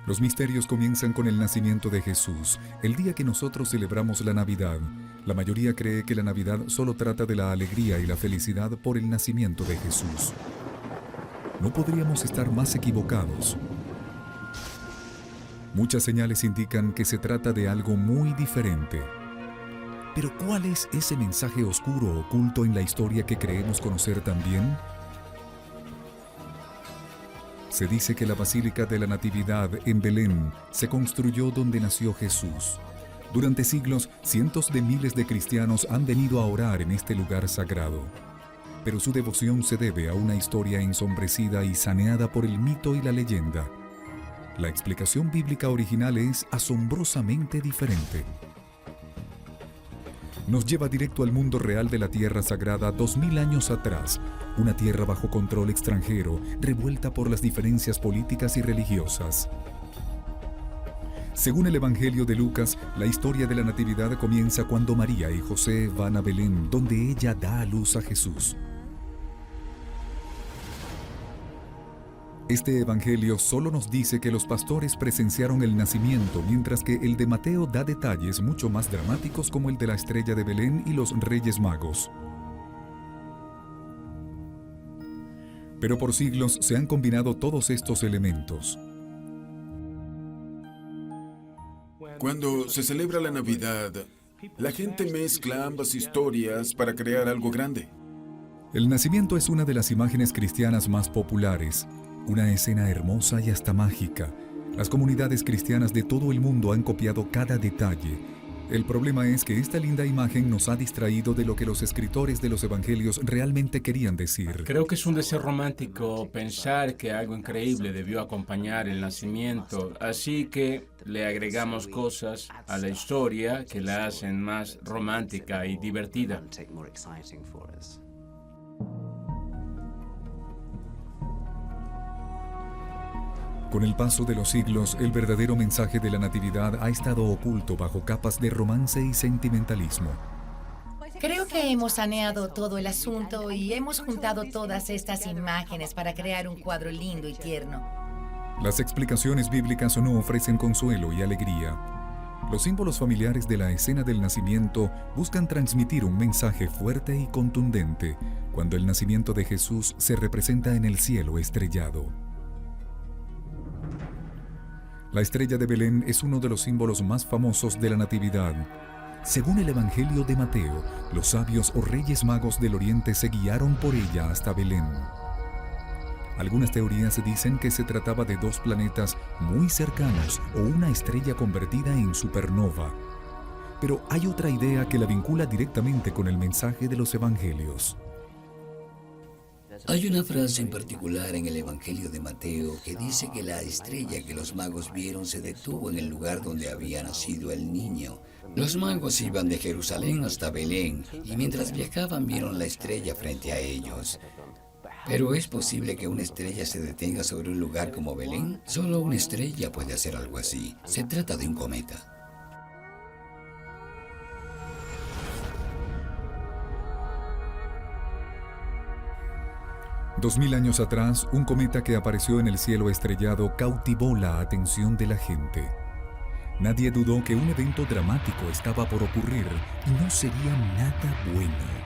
Los misterios comienzan con el nacimiento de Jesús, el día que nosotros celebramos la Navidad. La mayoría cree que la Navidad solo trata de la alegría y la felicidad por el nacimiento de Jesús. No podríamos estar más equivocados. Muchas señales indican que se trata de algo muy diferente. Pero ¿cuál es ese mensaje oscuro oculto en la historia que creemos conocer también? Se dice que la Basílica de la Natividad en Belén se construyó donde nació Jesús. Durante siglos, cientos de miles de cristianos han venido a orar en este lugar sagrado. Pero su devoción se debe a una historia ensombrecida y saneada por el mito y la leyenda. La explicación bíblica original es asombrosamente diferente. Nos lleva directo al mundo real de la tierra sagrada 2000 años atrás, una tierra bajo control extranjero, revuelta por las diferencias políticas y religiosas. Según el Evangelio de Lucas, la historia de la Natividad comienza cuando María y José van a Belén, donde ella da a luz a Jesús. Este evangelio solo nos dice que los pastores presenciaron el nacimiento, mientras que el de Mateo da detalles mucho más dramáticos como el de la estrella de Belén y los Reyes Magos. Pero por siglos se han combinado todos estos elementos. Cuando se celebra la Navidad, la gente mezcla ambas historias para crear algo grande. El nacimiento es una de las imágenes cristianas más populares. Una escena hermosa y hasta mágica. Las comunidades cristianas de todo el mundo han copiado cada detalle. El problema es que esta linda imagen nos ha distraído de lo que los escritores de los evangelios realmente querían decir. Creo que es un deseo romántico pensar que algo increíble debió acompañar el nacimiento, así que le agregamos cosas a la historia que la hacen más romántica y divertida. Con el paso de los siglos, el verdadero mensaje de la Natividad ha estado oculto bajo capas de romance y sentimentalismo. Creo que hemos saneado todo el asunto y hemos juntado todas estas imágenes para crear un cuadro lindo y tierno. Las explicaciones bíblicas no ofrecen consuelo y alegría. Los símbolos familiares de la escena del nacimiento buscan transmitir un mensaje fuerte y contundente, cuando el nacimiento de Jesús se representa en el cielo estrellado. La estrella de Belén es uno de los símbolos más famosos de la Natividad. Según el Evangelio de Mateo, los sabios o reyes magos del Oriente se guiaron por ella hasta Belén. Algunas teorías dicen que se trataba de dos planetas muy cercanos o una estrella convertida en supernova. Pero hay otra idea que la vincula directamente con el mensaje de los Evangelios. Hay una frase en particular en el Evangelio de Mateo que dice que la estrella que los magos vieron se detuvo en el lugar donde había nacido el niño. Los magos iban de Jerusalén hasta Belén y mientras viajaban vieron la estrella frente a ellos. ¿Pero es posible que una estrella se detenga sobre un lugar como Belén? Solo una estrella puede hacer algo así. Se trata de un cometa. Dos mil años atrás, un cometa que apareció en el cielo estrellado cautivó la atención de la gente. Nadie dudó que un evento dramático estaba por ocurrir y no sería nada bueno.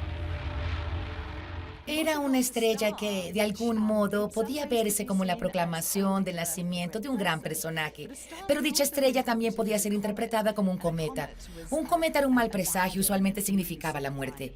Era una estrella que, de algún modo, podía verse como la proclamación del nacimiento de un gran personaje. Pero dicha estrella también podía ser interpretada como un cometa. Un cometa era un mal presagio, usualmente significaba la muerte.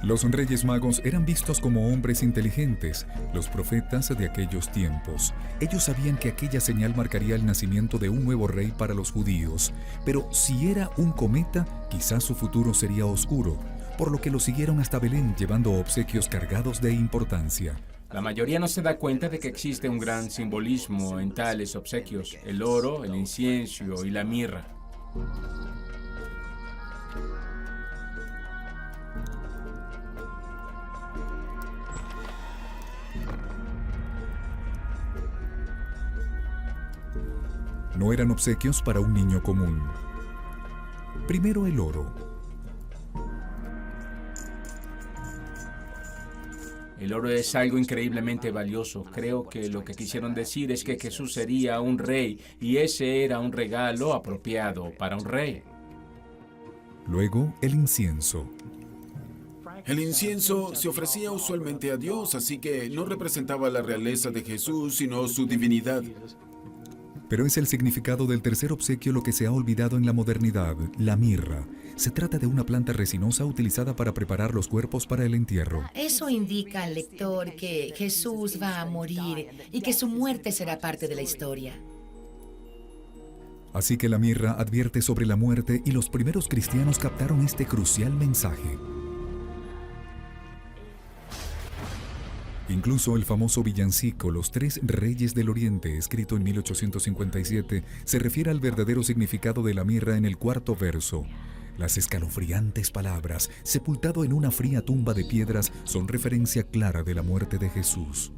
Los Reyes Magos eran vistos como hombres inteligentes, los profetas de aquellos tiempos. Ellos sabían que aquella señal marcaría el nacimiento de un nuevo rey para los judíos, pero si era un cometa, quizás su futuro sería oscuro, por lo que lo siguieron hasta Belén llevando obsequios cargados de importancia. La mayoría no se da cuenta de que existe un gran simbolismo en tales obsequios: el oro, el incienso y la mirra. No eran obsequios para un niño común. Primero el oro. El oro es algo increíblemente valioso. Creo que lo que quisieron decir es que Jesús sería un rey y ese era un regalo apropiado para un rey. Luego, el incienso. El incienso se ofrecía usualmente a Dios, así que no representaba la realeza de Jesús, sino su divinidad. Pero es el significado del tercer obsequio lo que se ha olvidado en la modernidad, la mirra. Se trata de una planta resinosa utilizada para preparar los cuerpos para el entierro. Eso indica al lector que Jesús va a morir y que su muerte será parte de la historia. Así que la mirra advierte sobre la muerte y los primeros cristianos captaron este crucial mensaje. Incluso el famoso villancico Los Tres Reyes del Oriente, escrito en 1857, se refiere al verdadero significado de la mirra en el cuarto verso. Las escalofriantes palabras, sepultado en una fría tumba de piedras, son referencia clara de la muerte de Jesús.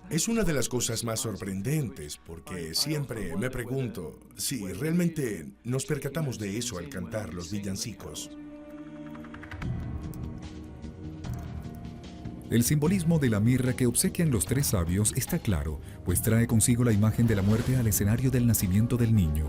Es una de las cosas más sorprendentes porque siempre me pregunto si realmente nos percatamos de eso al cantar los villancicos. El simbolismo de la mirra que obsequian los tres sabios está claro, pues trae consigo la imagen de la muerte al escenario del nacimiento del niño.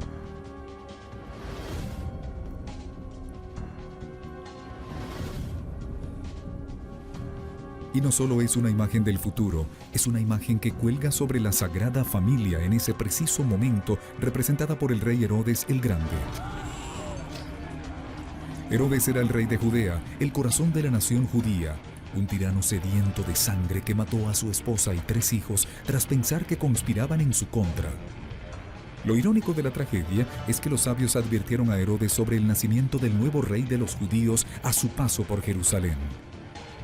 Y no solo es una imagen del futuro, es una imagen que cuelga sobre la Sagrada Familia en ese preciso momento, representada por el rey Herodes el Grande. Herodes era el rey de Judea, el corazón de la nación judía, un tirano sediento de sangre que mató a su esposa y 3 hijos tras pensar que conspiraban en su contra. Lo irónico de la tragedia es que los sabios advirtieron a Herodes sobre el nacimiento del nuevo rey de los judíos a su paso por Jerusalén.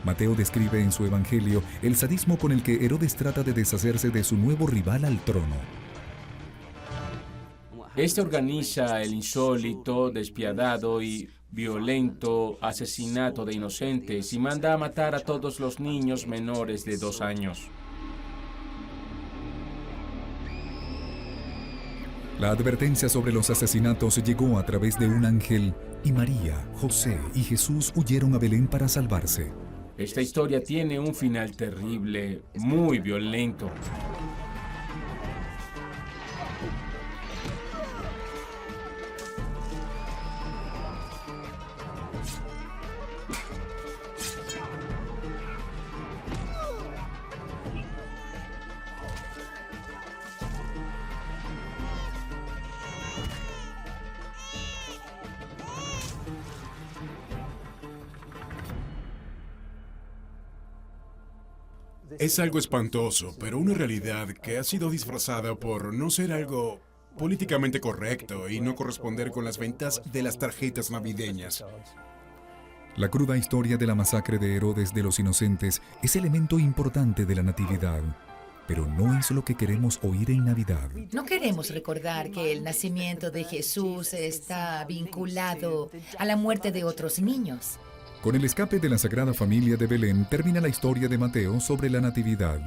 Mateo describe en su evangelio el sadismo con el que Herodes trata de deshacerse de su nuevo rival al trono. Este organiza el insólito, despiadado y violento asesinato de inocentes y manda a matar a todos los niños menores de 2 años. La advertencia sobre los asesinatos llegó a través de un ángel y María, José y Jesús huyeron a Belén para salvarse. Esta historia tiene un final terrible, muy violento. Es algo espantoso, pero una realidad que ha sido disfrazada por no ser algo políticamente correcto y no corresponder con las ventas de las tarjetas navideñas. La cruda historia de la masacre de Herodes de los Inocentes es elemento importante de la Natividad, pero no es lo que queremos oír en Navidad. No queremos recordar que el nacimiento de Jesús está vinculado a la muerte de otros niños. Con el escape de la Sagrada Familia de Belén termina la historia de Mateo sobre la Natividad.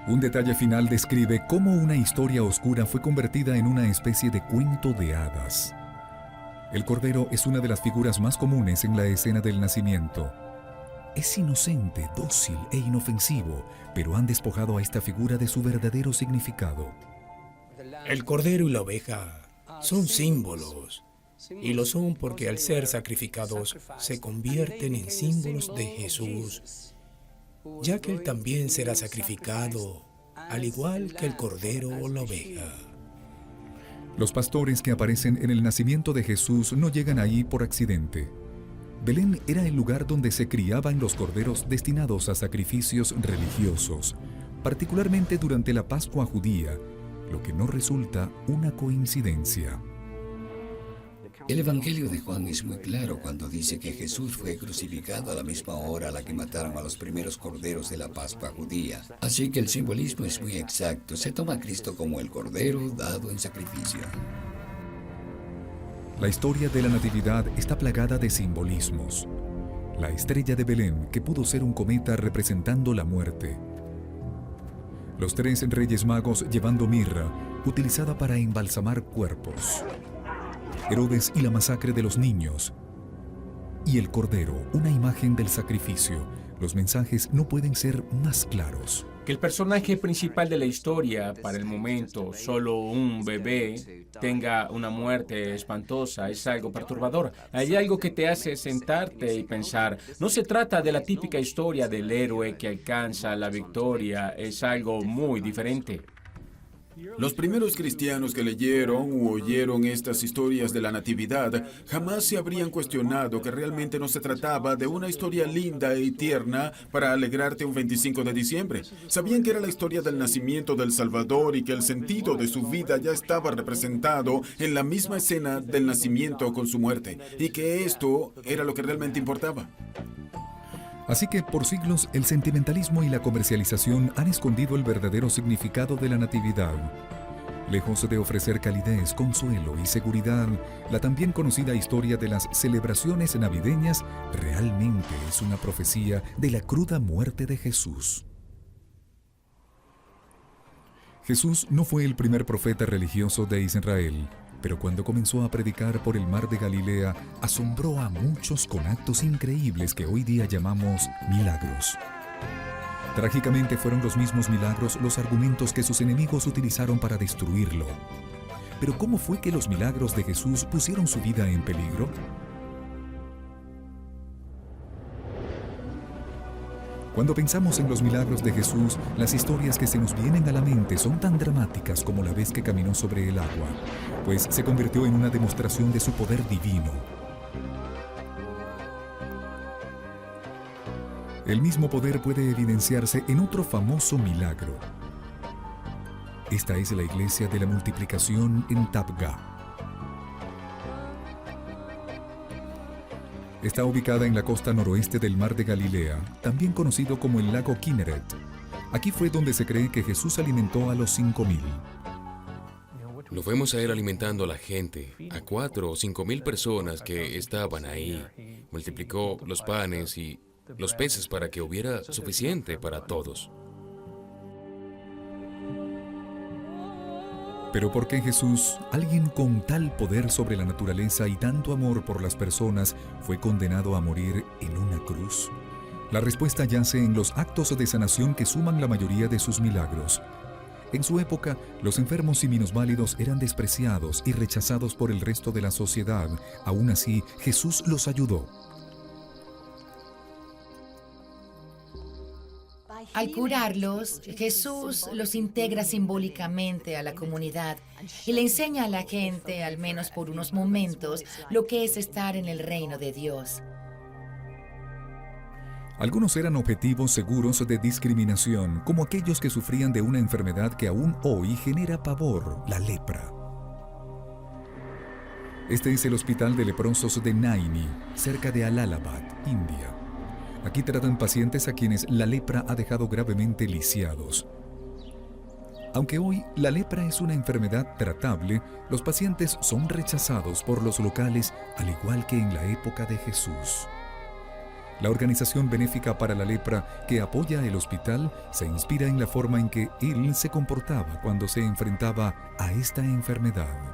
Un detalle final describe cómo una historia oscura fue convertida en una especie de cuento de hadas. El Cordero es una de las figuras más comunes en la escena del nacimiento. Es inocente, dócil e inofensivo, pero han despojado a esta figura de su verdadero significado. El cordero y la oveja son símbolos, y lo son porque al ser sacrificados se convierten en símbolos de Jesús, ya que Él también será sacrificado, al igual que el cordero o la oveja. Los pastores que aparecen en el nacimiento de Jesús no llegan ahí por accidente. Belén era el lugar donde se criaban los corderos destinados a sacrificios religiosos, particularmente durante la Pascua judía, lo que no resulta una coincidencia. El Evangelio de Juan es muy claro cuando dice que Jesús fue crucificado a la misma hora a la que mataron a los primeros corderos de la Pascua judía. Así que el simbolismo es muy exacto. Se toma a Cristo como el cordero dado en sacrificio. La historia de la Natividad está plagada de simbolismos. La estrella de Belén, que pudo ser un cometa representando la muerte. Los 3 reyes magos llevando mirra, utilizada para embalsamar cuerpos. Herodes y la masacre de los niños. Y el Cordero, una imagen del sacrificio. Los mensajes no pueden ser más claros. Que el personaje principal de la historia, para el momento, solo un bebé, tenga una muerte espantosa, es algo perturbador. Hay algo que te hace sentarte y pensar. No se trata de la típica historia del héroe que alcanza la victoria, es algo muy diferente. Los primeros cristianos que leyeron u oyeron estas historias de la Natividad jamás se habrían cuestionado que realmente no se trataba de una historia linda y tierna para alegrarte un 25 de diciembre. Sabían que era la historia del nacimiento del Salvador y que el sentido de su vida ya estaba representado en la misma escena del nacimiento con su muerte, y que esto era lo que realmente importaba. Así que por siglos el sentimentalismo y la comercialización han escondido el verdadero significado de la Natividad. Lejos de ofrecer calidez, consuelo y seguridad, la también conocida historia de las celebraciones navideñas realmente es una profecía de la cruda muerte de Jesús. Jesús no fue el primer profeta religioso de Israel, pero cuando comenzó a predicar por el mar de Galilea, asombró a muchos con actos increíbles que hoy día llamamos milagros. Trágicamente fueron los mismos milagros los argumentos que sus enemigos utilizaron para destruirlo. Pero ¿cómo fue que los milagros de Jesús pusieron su vida en peligro? Cuando pensamos en los milagros de Jesús, las historias que se nos vienen a la mente son tan dramáticas como la vez que caminó sobre el agua, pues se convirtió en una demostración de su poder divino. El mismo poder puede evidenciarse en otro famoso milagro. Esta es la iglesia de la multiplicación en Tabgha. Está ubicada en la costa noroeste del mar de Galilea, también conocido como el lago Kinneret. Aquí fue donde se cree que Jesús alimentó a los 5,000. Lo vemos a él alimentando a la gente, a 4 o 5,000 personas que estaban ahí. Multiplicó los panes y los peces para que hubiera suficiente para todos. Pero ¿por qué Jesús, alguien con tal poder sobre la naturaleza y tanto amor por las personas, fue condenado a morir en una cruz? La respuesta yace en los actos de sanación que suman la mayoría de sus milagros. En su época, los enfermos y minusválidos eran despreciados y rechazados por el resto de la sociedad. Aún así, Jesús los ayudó. Al curarlos, Jesús los integra simbólicamente a la comunidad y le enseña a la gente, al menos por unos momentos, lo que es estar en el reino de Dios. Algunos eran objetivos seguros de discriminación, como aquellos que sufrían de una enfermedad que aún hoy genera pavor, la lepra. Este es el hospital de leprosos de Naini, cerca de Allahabad, India. Aquí tratan pacientes a quienes la lepra ha dejado gravemente lisiados. Aunque hoy la lepra es una enfermedad tratable, los pacientes son rechazados por los locales, al igual que en la época de Jesús. La organización benéfica para la lepra que apoya el hospital se inspira en la forma en que él se comportaba cuando se enfrentaba a esta enfermedad.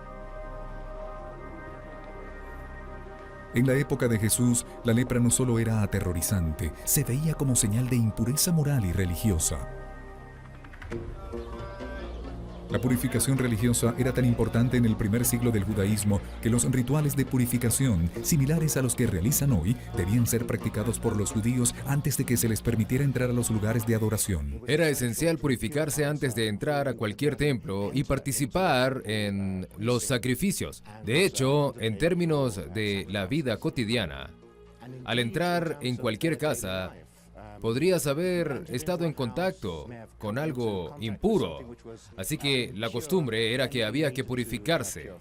En la época de Jesús, la lepra no solo era aterrorizante, se veía como señal de impureza moral y religiosa. La purificación religiosa era tan importante en el primer siglo del judaísmo que los rituales de purificación, similares a los que realizan hoy, debían ser practicados por los judíos antes de que se les permitiera entrar a los lugares de adoración. Era esencial purificarse antes de entrar a cualquier templo y participar en los sacrificios. De hecho, en términos de la vida cotidiana, al entrar en cualquier casa, podrías haber estado en contacto con algo impuro. Así que la costumbre era que había que purificarse.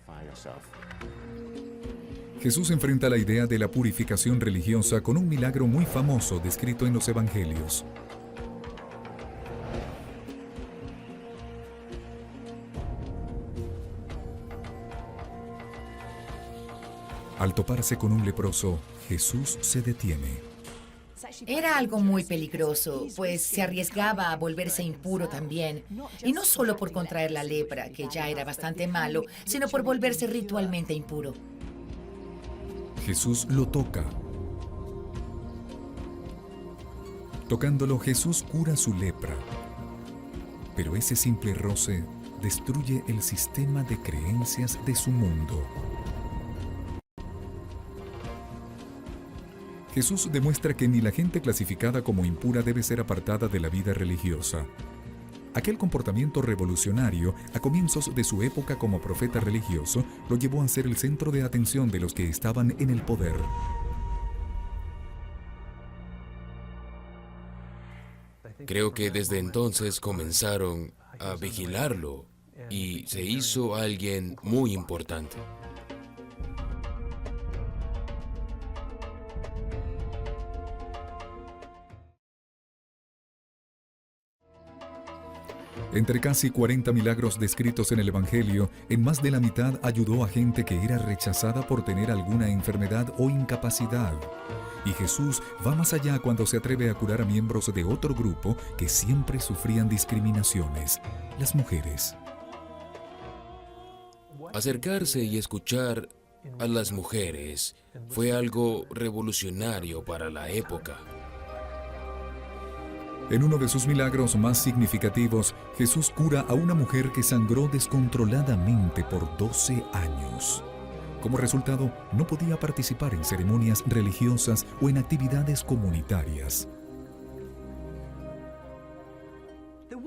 Jesús enfrenta la idea de la purificación religiosa con un milagro muy famoso descrito en los Evangelios. Al toparse con un leproso, Jesús se detiene. Era algo muy peligroso, pues se arriesgaba a volverse impuro también. Y no solo por contraer la lepra, que ya era bastante malo, sino por volverse ritualmente impuro. Jesús lo toca. Tocándolo, Jesús cura su lepra. Pero ese simple roce destruye el sistema de creencias de su mundo. Jesús demuestra que ni la gente clasificada como impura debe ser apartada de la vida religiosa. Aquel comportamiento revolucionario, a comienzos de su época como profeta religioso, lo llevó a ser el centro de atención de los que estaban en el poder. Creo que desde entonces comenzaron a vigilarlo y se hizo alguien muy importante. Entre casi 40 milagros descritos en el Evangelio, en más de la mitad ayudó a gente que era rechazada por tener alguna enfermedad o incapacidad. Y Jesús va más allá cuando se atreve a curar a miembros de otro grupo que siempre sufrían discriminaciones, las mujeres. Acercarse y escuchar a las mujeres fue algo revolucionario para la época. En uno de sus milagros más significativos, Jesús cura a una mujer que sangró descontroladamente por 12 años. Como resultado, no podía participar en ceremonias religiosas o en actividades comunitarias.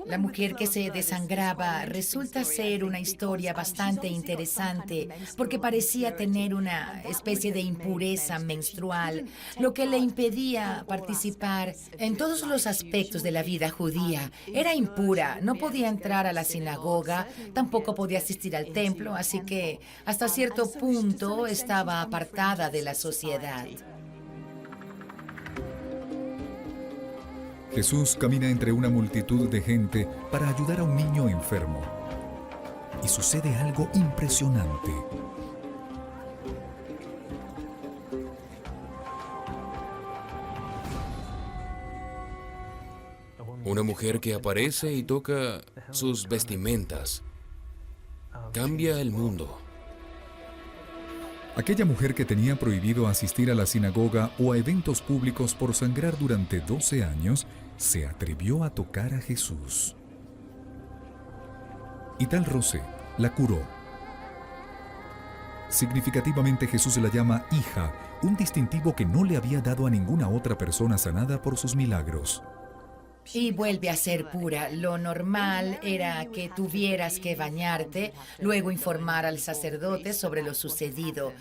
La mujer que se desangraba resulta ser una historia bastante interesante porque parecía tener una especie de impureza menstrual, lo que le impedía participar en todos los aspectos de la vida judía. Era impura, no podía entrar a la sinagoga, tampoco podía asistir al templo, así que hasta cierto punto estaba apartada de la sociedad. Jesús camina entre una multitud de gente para ayudar a un niño enfermo. Y sucede algo impresionante. Una mujer que aparece y toca sus vestimentas. Cambia el mundo. Aquella mujer que tenía prohibido asistir a la sinagoga o a eventos públicos por sangrar durante 12 años, se atrevió a tocar a Jesús. Y tal roce la curó. Significativamente Jesús la llama hija, un distintivo que no le había dado a ninguna otra persona sanada por sus milagros. Y vuelve a ser pura. Lo normal era que tuvieras que bañarte, luego informar al sacerdote sobre lo sucedido.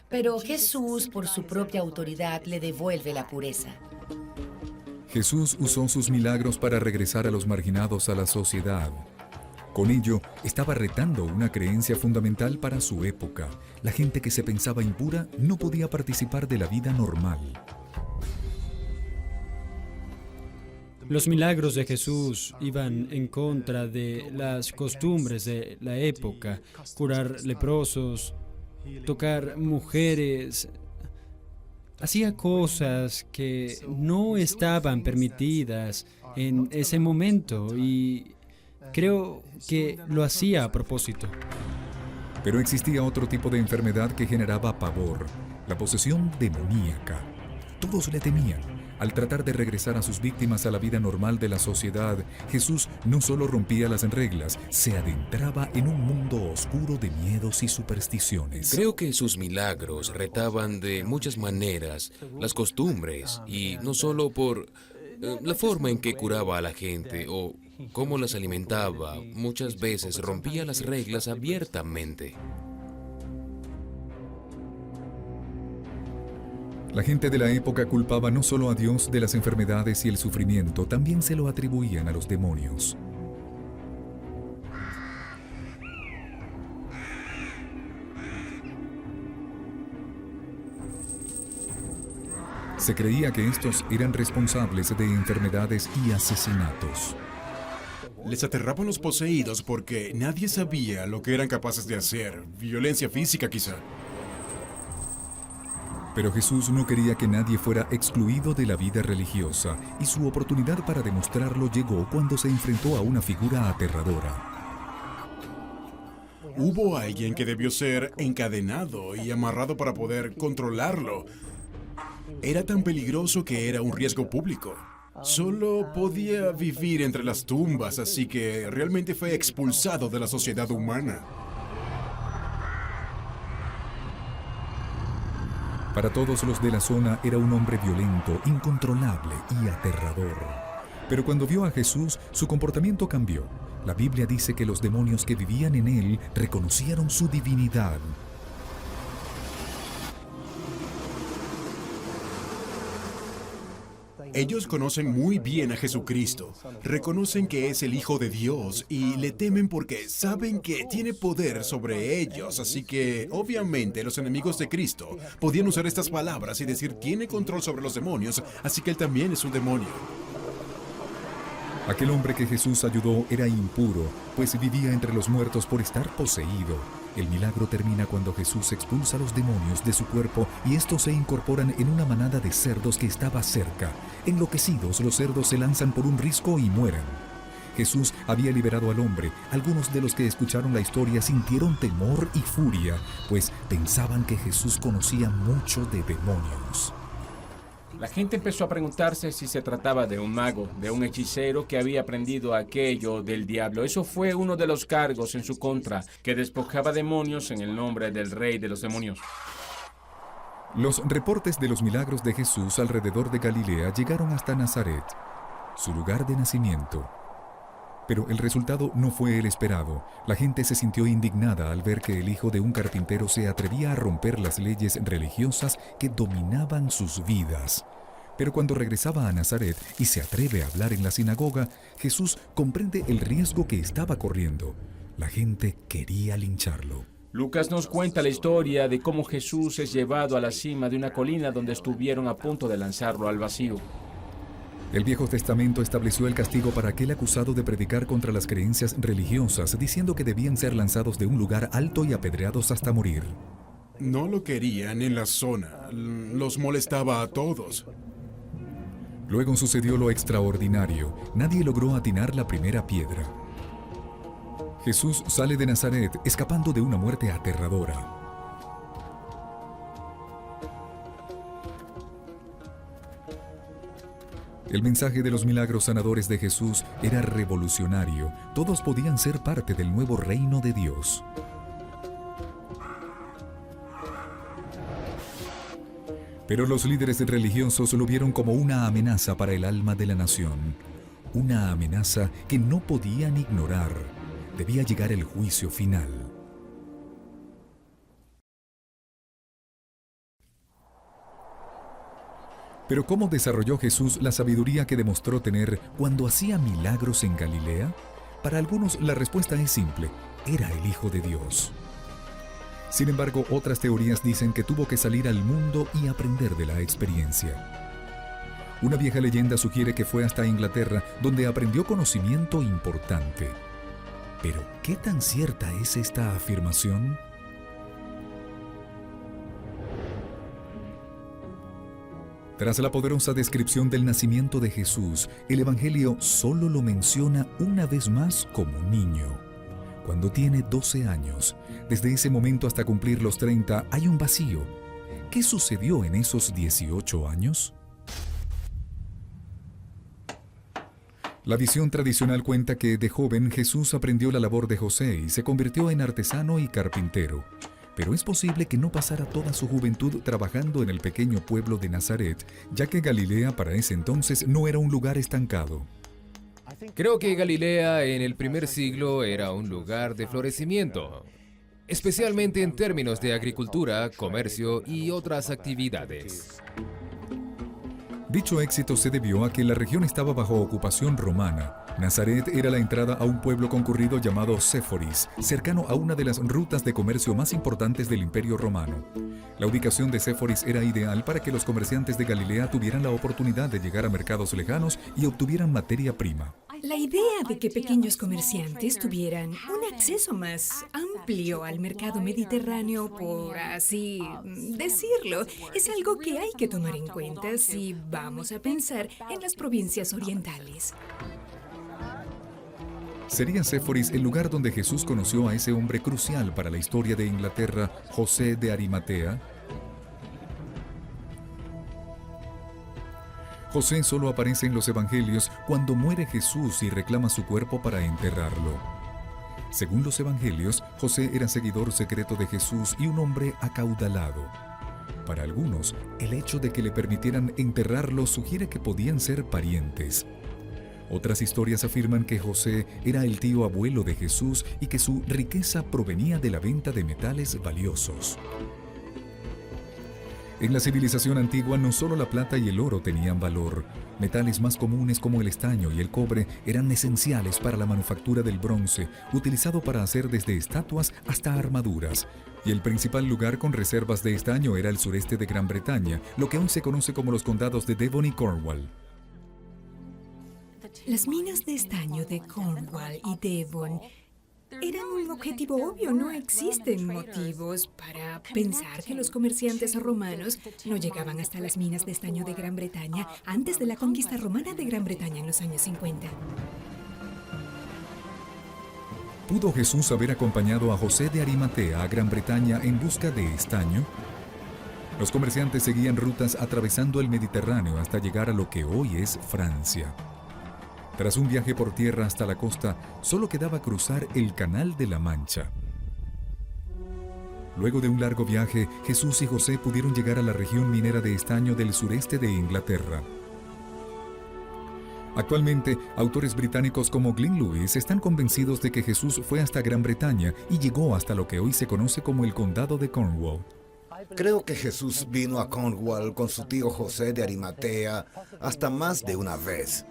Pero Jesús, por su propia autoridad, le devuelve la pureza. Jesús usó sus milagros para regresar a los marginados a la sociedad. Con ello, estaba retando una creencia fundamental para su época. La gente que se pensaba impura no podía participar de la vida normal. Los milagros de Jesús iban en contra de las costumbres de la época, curar leprosos, tocar mujeres. Hacía cosas que no estaban permitidas en ese momento y creo que lo hacía a propósito. Pero existía otro tipo de enfermedad que generaba pavor, la posesión demoníaca. Todos le temían. Al tratar de regresar a sus víctimas a la vida normal de la sociedad, Jesús no solo rompía las reglas, se adentraba en un mundo oscuro de miedos y supersticiones. Creo que sus milagros retaban de muchas maneras las costumbres, y no solo por la forma en que curaba a la gente o cómo las alimentaba, muchas veces rompía las reglas abiertamente. La gente de la época culpaba no solo a Dios de las enfermedades y el sufrimiento, también se lo atribuían a los demonios. Se creía que estos eran responsables de enfermedades y asesinatos. Les aterraban los poseídos porque nadie sabía lo que eran capaces de hacer. Violencia física, quizá. Pero Jesús no quería que nadie fuera excluido de la vida religiosa, y su oportunidad para demostrarlo llegó cuando se enfrentó a una figura aterradora. Hubo alguien que debió ser encadenado y amarrado para poder controlarlo. Era tan peligroso que era un riesgo público. Solo podía vivir entre las tumbas, así que realmente fue expulsado de la sociedad humana. Para todos los de la zona era un hombre violento, incontrolable y aterrador. Pero cuando vio a Jesús, su comportamiento cambió. La Biblia dice que los demonios que vivían en él reconocieron su divinidad. Ellos conocen muy bien a Jesucristo, reconocen que es el Hijo de Dios y le temen porque saben que tiene poder sobre ellos, así que obviamente los enemigos de Cristo podían usar estas palabras y decir tiene control sobre los demonios, así que él también es un demonio. Aquel hombre que Jesús ayudó era impuro, pues vivía entre los muertos por estar poseído. El milagro termina cuando Jesús expulsa a los demonios de su cuerpo y estos se incorporan en una manada de cerdos que estaba cerca. Enloquecidos, los cerdos se lanzan por un risco y mueren. Jesús había liberado al hombre. Algunos de los que escucharon la historia sintieron temor y furia, pues pensaban que Jesús conocía mucho de demonios. La gente empezó a preguntarse si se trataba de un mago, de un hechicero que había aprendido aquello del diablo. Eso fue uno de los cargos en su contra, que despojaba demonios en el nombre del rey de los demonios. Los reportes de los milagros de Jesús alrededor de Galilea llegaron hasta Nazaret, su lugar de nacimiento. Pero el resultado no fue el esperado. La gente se sintió indignada al ver que el hijo de un carpintero se atrevía a romper las leyes religiosas que dominaban sus vidas. Pero cuando regresaba a Nazaret y se atreve a hablar en la sinagoga, Jesús comprende el riesgo que estaba corriendo. La gente quería lincharlo. Lucas nos cuenta la historia de cómo Jesús es llevado a la cima de una colina donde estuvieron a punto de lanzarlo al vacío. El Viejo Testamento estableció el castigo para aquel acusado de predicar contra las creencias religiosas, diciendo que debían ser lanzados de un lugar alto y apedreados hasta morir. No lo querían en la zona, los molestaba a todos. Luego sucedió lo extraordinario. Nadie logró atinar la primera piedra. Jesús sale de Nazaret escapando de una muerte aterradora. El mensaje de los milagros sanadores de Jesús era revolucionario. Todos podían ser parte del nuevo reino de Dios. Pero los líderes religiosos lo vieron como una amenaza para el alma de la nación. Una amenaza que no podían ignorar. Debía llegar el juicio final. Pero ¿cómo desarrolló Jesús la sabiduría que demostró tener cuando hacía milagros en Galilea? Para algunos la respuesta es simple: era el Hijo de Dios. Sin embargo, otras teorías dicen que tuvo que salir al mundo y aprender de la experiencia. Una vieja leyenda sugiere que fue hasta Inglaterra, donde aprendió conocimiento importante. Pero, ¿qué tan cierta es esta afirmación? Tras la poderosa descripción del nacimiento de Jesús, el Evangelio solo lo menciona una vez más como niño. Cuando tiene 12 años, desde ese momento hasta cumplir los 30, hay un vacío. ¿Qué sucedió en esos 18 años? La visión tradicional cuenta que de joven Jesús aprendió la labor de José y se convirtió en artesano y carpintero. Pero es posible que no pasara toda su juventud trabajando en el pequeño pueblo de Nazaret, ya que Galilea para ese entonces no era un lugar estancado. Creo que Galilea en el primer siglo era un lugar de florecimiento, especialmente en términos de agricultura, comercio y otras actividades. Dicho éxito se debió a que la región estaba bajo ocupación romana. Nazaret era la entrada a un pueblo concurrido llamado Séforis, cercano a una de las rutas de comercio más importantes del Imperio Romano. La ubicación de Séforis era ideal para que los comerciantes de Galilea tuvieran la oportunidad de llegar a mercados lejanos y obtuvieran materia prima. La idea de que pequeños comerciantes tuvieran un acceso más amplio amplio al mercado mediterráneo, por así decirlo. Es algo que hay que tomar en cuenta si vamos a pensar en las provincias orientales. ¿Sería Séforis el lugar donde Jesús conoció a ese hombre crucial para la historia de Inglaterra, José de Arimatea? José solo aparece en los evangelios cuando muere Jesús y reclama su cuerpo para enterrarlo. Según los evangelios, José era seguidor secreto de Jesús y un hombre acaudalado. Para algunos, el hecho de que le permitieran enterrarlo sugiere que podían ser parientes. Otras historias afirman que José era el tío abuelo de Jesús y que su riqueza provenía de la venta de metales valiosos. En la civilización antigua no solo la plata y el oro tenían valor. Metales más comunes como el estaño y el cobre eran esenciales para la manufactura del bronce, utilizado para hacer desde estatuas hasta armaduras. Y el principal lugar con reservas de estaño era el sureste de Gran Bretaña, lo que hoy se conoce como los condados de Devon y Cornwall. Las minas de estaño de Cornwall y Devon eran un objetivo obvio. No existen motivos para pensar que los comerciantes romanos no llegaban hasta las minas de estaño de Gran Bretaña antes de la conquista romana de Gran Bretaña en los años 50. ¿Pudo Jesús haber acompañado a José de Arimatea a Gran Bretaña en busca de estaño? Los comerciantes seguían rutas atravesando el Mediterráneo hasta llegar a lo que hoy es Francia. Tras un viaje por tierra hasta la costa, solo quedaba cruzar el Canal de la Mancha. Luego de un largo viaje, Jesús y José pudieron llegar a la región minera de estaño del sureste de Inglaterra. Actualmente, autores británicos como Glyn Lewis están convencidos de que Jesús fue hasta Gran Bretaña y llegó hasta lo que hoy se conoce como el Condado de Cornwall. Creo que Jesús vino a Cornwall con su tío José de Arimatea hasta más de una vez.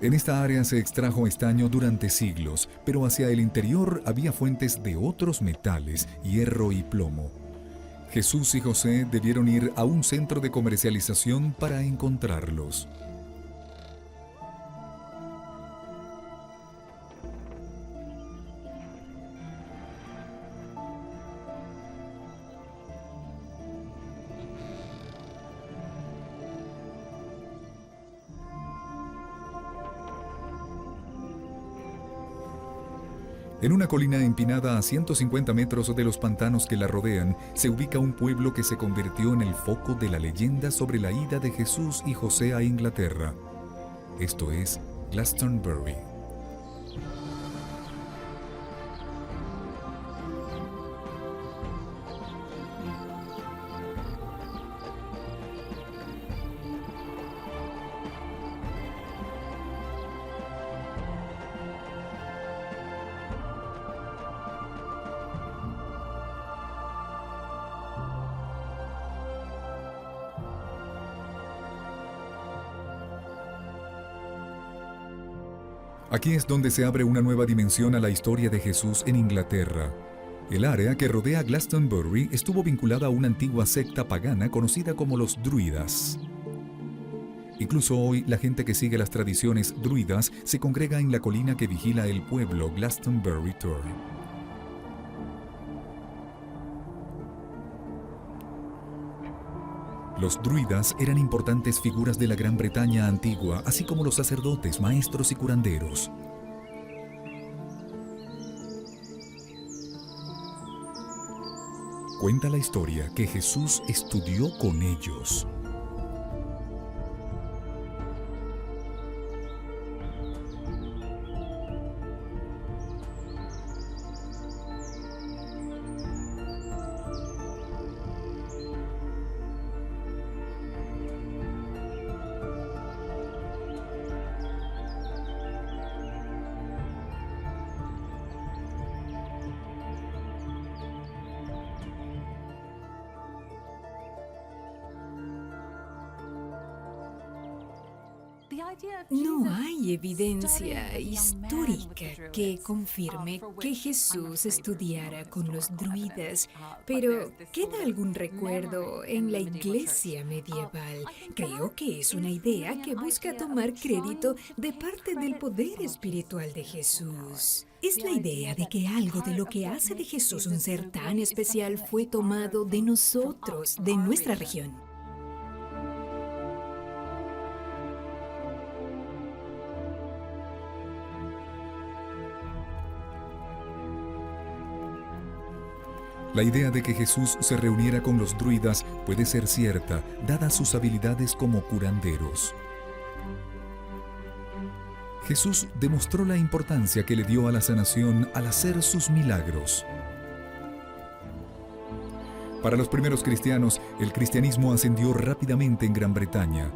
En esta área se extrajo estaño durante siglos, pero hacia el interior había fuentes de otros metales, hierro y plomo. Jesús y José debieron ir a un centro de comercialización para encontrarlos. En una colina empinada a 150 metros de los pantanos que la rodean, se ubica un pueblo que se convirtió en el foco de la leyenda sobre la ida de Jesús y José a Inglaterra. Esto es Glastonbury. Aquí es donde se abre una nueva dimensión a la historia de Jesús en Inglaterra. El área que rodea Glastonbury estuvo vinculada a una antigua secta pagana conocida como los druidas. Incluso hoy, la gente que sigue las tradiciones druidas se congrega en la colina que vigila el pueblo Glastonbury Tor. Los druidas eran importantes figuras de la Gran Bretaña antigua, así como los sacerdotes, maestros y curanderos. Cuenta la historia que Jesús estudió con ellos. No hay evidencia histórica que confirme que Jesús estudiara con los druidas, pero ¿queda algún recuerdo en la iglesia medieval? Creo que es una idea que busca tomar crédito de parte del poder espiritual de Jesús. Es la idea de que algo de lo que hace de Jesús un ser tan especial fue tomado de nosotros, de nuestra región. La idea de que Jesús se reuniera con los druidas puede ser cierta, dadas sus habilidades como curanderos. Jesús demostró la importancia que le dio a la sanación al hacer sus milagros. Para los primeros cristianos, el cristianismo ascendió rápidamente en Gran Bretaña.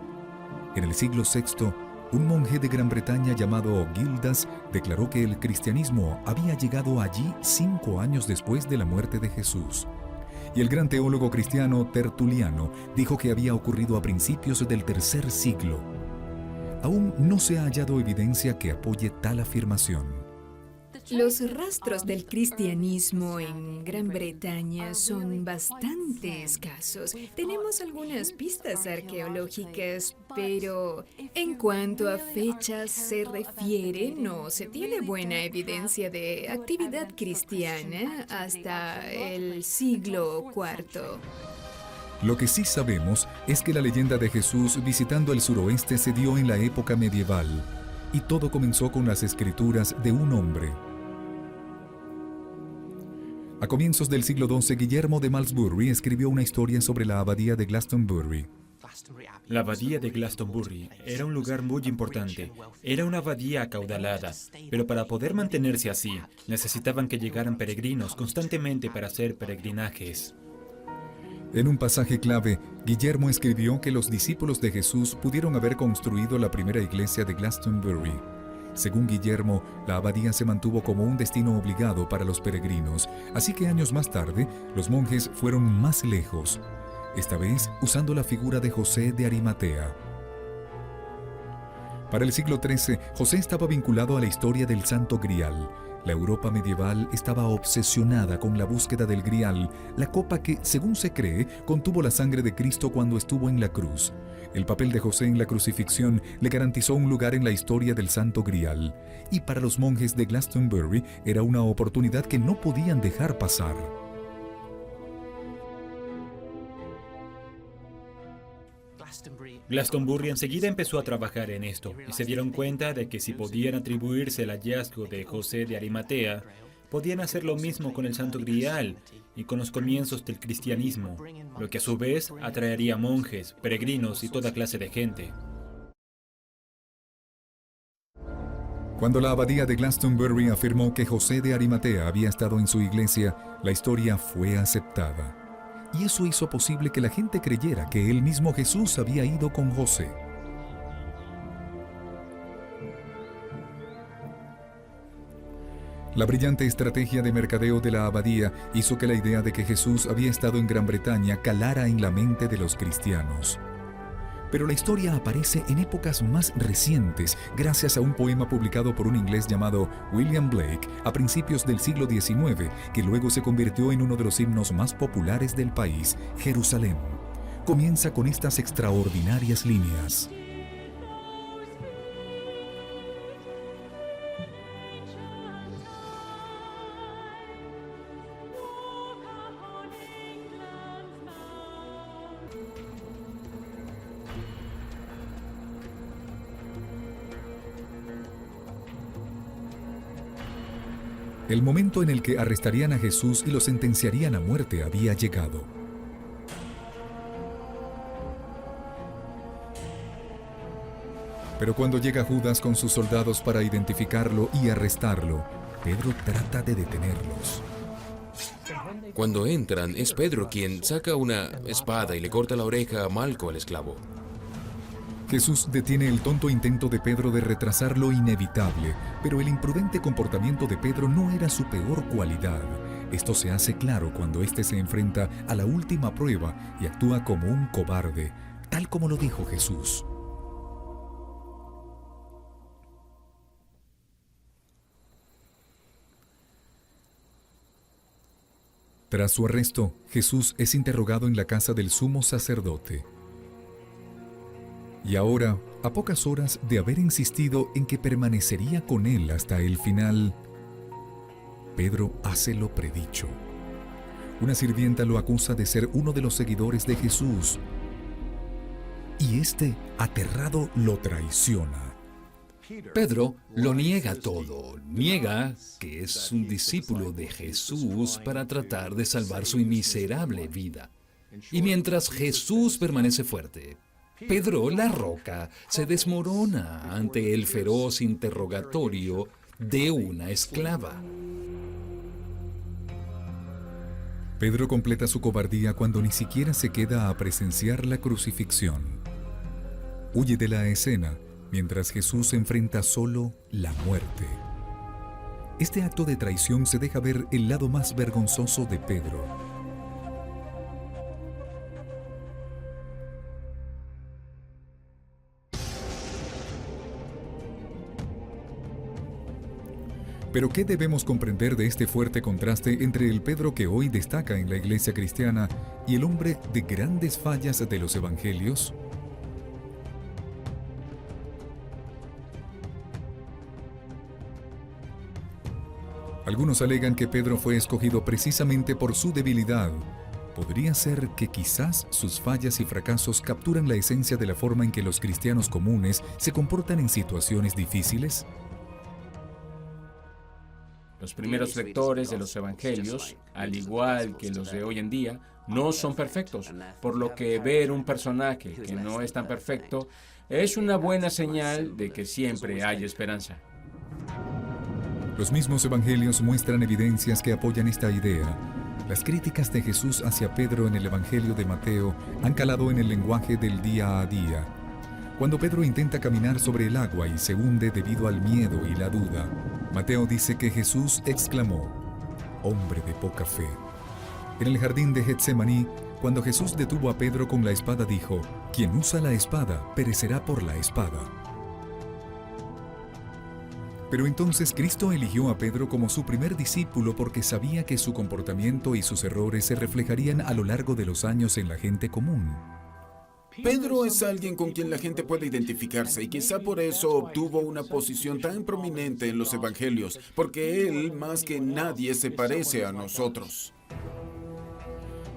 En el siglo VI, un monje de Gran Bretaña llamado Gildas declaró que el cristianismo había llegado allí 5 años después de la muerte de Jesús. Y el gran teólogo cristiano Tertuliano dijo que había ocurrido a principios del tercer siglo. Aún no se ha hallado evidencia que apoye tal afirmación. Los rastros del cristianismo en Gran Bretaña son bastante escasos. Tenemos algunas pistas arqueológicas, pero en cuanto a fechas se refiere, no se tiene buena evidencia de actividad cristiana hasta el siglo IV. Lo que sí sabemos es que la leyenda de Jesús visitando el suroeste se dio en la época medieval, y todo comenzó con las escrituras de un hombre. A comienzos del siglo XII, Guillermo de Malmesbury escribió una historia sobre la abadía de Glastonbury. La abadía de Glastonbury era un lugar muy importante. Era una abadía acaudalada, pero para poder mantenerse así, necesitaban que llegaran peregrinos constantemente para hacer peregrinajes. En un pasaje clave, Guillermo escribió que los discípulos de Jesús pudieron haber construido la primera iglesia de Glastonbury. Según Guillermo, la abadía se mantuvo como un destino obligado para los peregrinos, así que años más tarde, los monjes fueron más lejos, esta vez usando la figura de José de Arimatea. Para el siglo XIII, José estaba vinculado a la historia del Santo Grial. La Europa medieval estaba obsesionada con la búsqueda del Grial, la copa que, según se cree, contuvo la sangre de Cristo cuando estuvo en la cruz. El papel de José en la crucifixión le garantizó un lugar en la historia del Santo Grial, y para los monjes de Glastonbury era una oportunidad que no podían dejar pasar. Glastonbury enseguida empezó a trabajar en esto y se dieron cuenta de que si podían atribuirse el hallazgo de José de Arimatea, podían hacer lo mismo con el Santo Grial y con los comienzos del cristianismo, lo que a su vez atraería monjes, peregrinos y toda clase de gente. Cuando la abadía de Glastonbury afirmó que José de Arimatea había estado en su iglesia, la historia fue aceptada. Y eso hizo posible que la gente creyera que el mismo Jesús había ido con José. La brillante estrategia de mercadeo de la abadía hizo que la idea de que Jesús había estado en Gran Bretaña calara en la mente de los cristianos. Pero la historia aparece en épocas más recientes, gracias a un poema publicado por un inglés llamado William Blake a principios del siglo XIX, que luego se convirtió en uno de los himnos más populares del país, Jerusalén. Comienza con estas extraordinarias líneas. El momento en el que arrestarían a Jesús y lo sentenciarían a muerte había llegado. Pero cuando llega Judas con sus soldados para identificarlo y arrestarlo, Pedro trata de detenerlos. Cuando entran, es Pedro quien saca una espada y le corta la oreja a Malco, el esclavo. Jesús detiene el tonto intento de Pedro de retrasar lo inevitable, pero el imprudente comportamiento de Pedro no era su peor cualidad. Esto se hace claro cuando éste se enfrenta a la última prueba y actúa como un cobarde, tal como lo dijo Jesús. Tras su arresto, Jesús es interrogado en la casa del sumo sacerdote. Y ahora, a pocas horas de haber insistido en que permanecería con él hasta el final, Pedro hace lo predicho. Una sirvienta lo acusa de ser uno de los seguidores de Jesús, y este, aterrado, lo traiciona. Pedro lo niega todo, niega que es un discípulo de Jesús para tratar de salvar su miserable vida. Y mientras Jesús permanece fuerte, Pedro, la roca, se desmorona ante el feroz interrogatorio de una esclava. Pedro completa su cobardía cuando ni siquiera se queda a presenciar la crucifixión. Huye de la escena mientras Jesús enfrenta solo la muerte. Este acto de traición se deja ver el lado más vergonzoso de Pedro. Pero ¿qué debemos comprender de este fuerte contraste entre el Pedro que hoy destaca en la iglesia cristiana y el hombre de grandes fallas de los evangelios? Algunos alegan que Pedro fue escogido precisamente por su debilidad. ¿Podría ser que quizás sus fallas y fracasos capturan la esencia de la forma en que los cristianos comunes se comportan en situaciones difíciles? Los primeros lectores de los evangelios, al igual que los de hoy en día, no son perfectos, por lo que ver un personaje que no es tan perfecto es una buena señal de que siempre hay esperanza. Los mismos evangelios muestran evidencias que apoyan esta idea. Las críticas de Jesús hacia Pedro en el Evangelio de Mateo han calado en el lenguaje del día a día. Cuando Pedro intenta caminar sobre el agua y se hunde debido al miedo y la duda, Mateo dice que Jesús exclamó: «Hombre de poca fe». En el jardín de Getsemaní, cuando Jesús detuvo a Pedro con la espada, dijo: «Quien usa la espada perecerá por la espada». Pero entonces Cristo eligió a Pedro como su primer discípulo porque sabía que su comportamiento y sus errores se reflejarían a lo largo de los años en la gente común. Pedro es alguien con quien la gente puede identificarse y quizá por eso obtuvo una posición tan prominente en los evangelios, porque él más que nadie se parece a nosotros.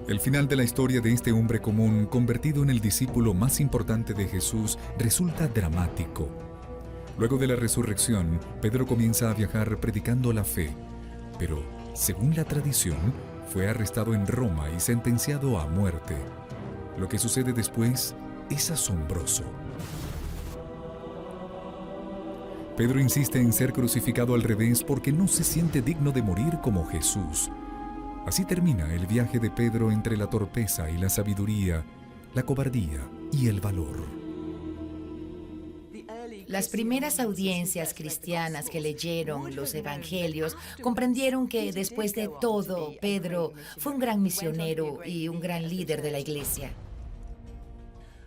El final de la historia de este hombre común, convertido en el discípulo más importante de Jesús, resulta dramático. Luego de la resurrección, Pedro comienza a viajar predicando la fe, pero, según la tradición, fue arrestado en Roma y sentenciado a muerte. Lo que sucede después es asombroso. Pedro insiste en ser crucificado al revés porque no se siente digno de morir como Jesús. Así termina el viaje de Pedro entre la torpeza y la sabiduría, la cobardía y el valor. Las primeras audiencias cristianas que leyeron los evangelios comprendieron que después de todo, Pedro fue un gran misionero y un gran líder de la iglesia.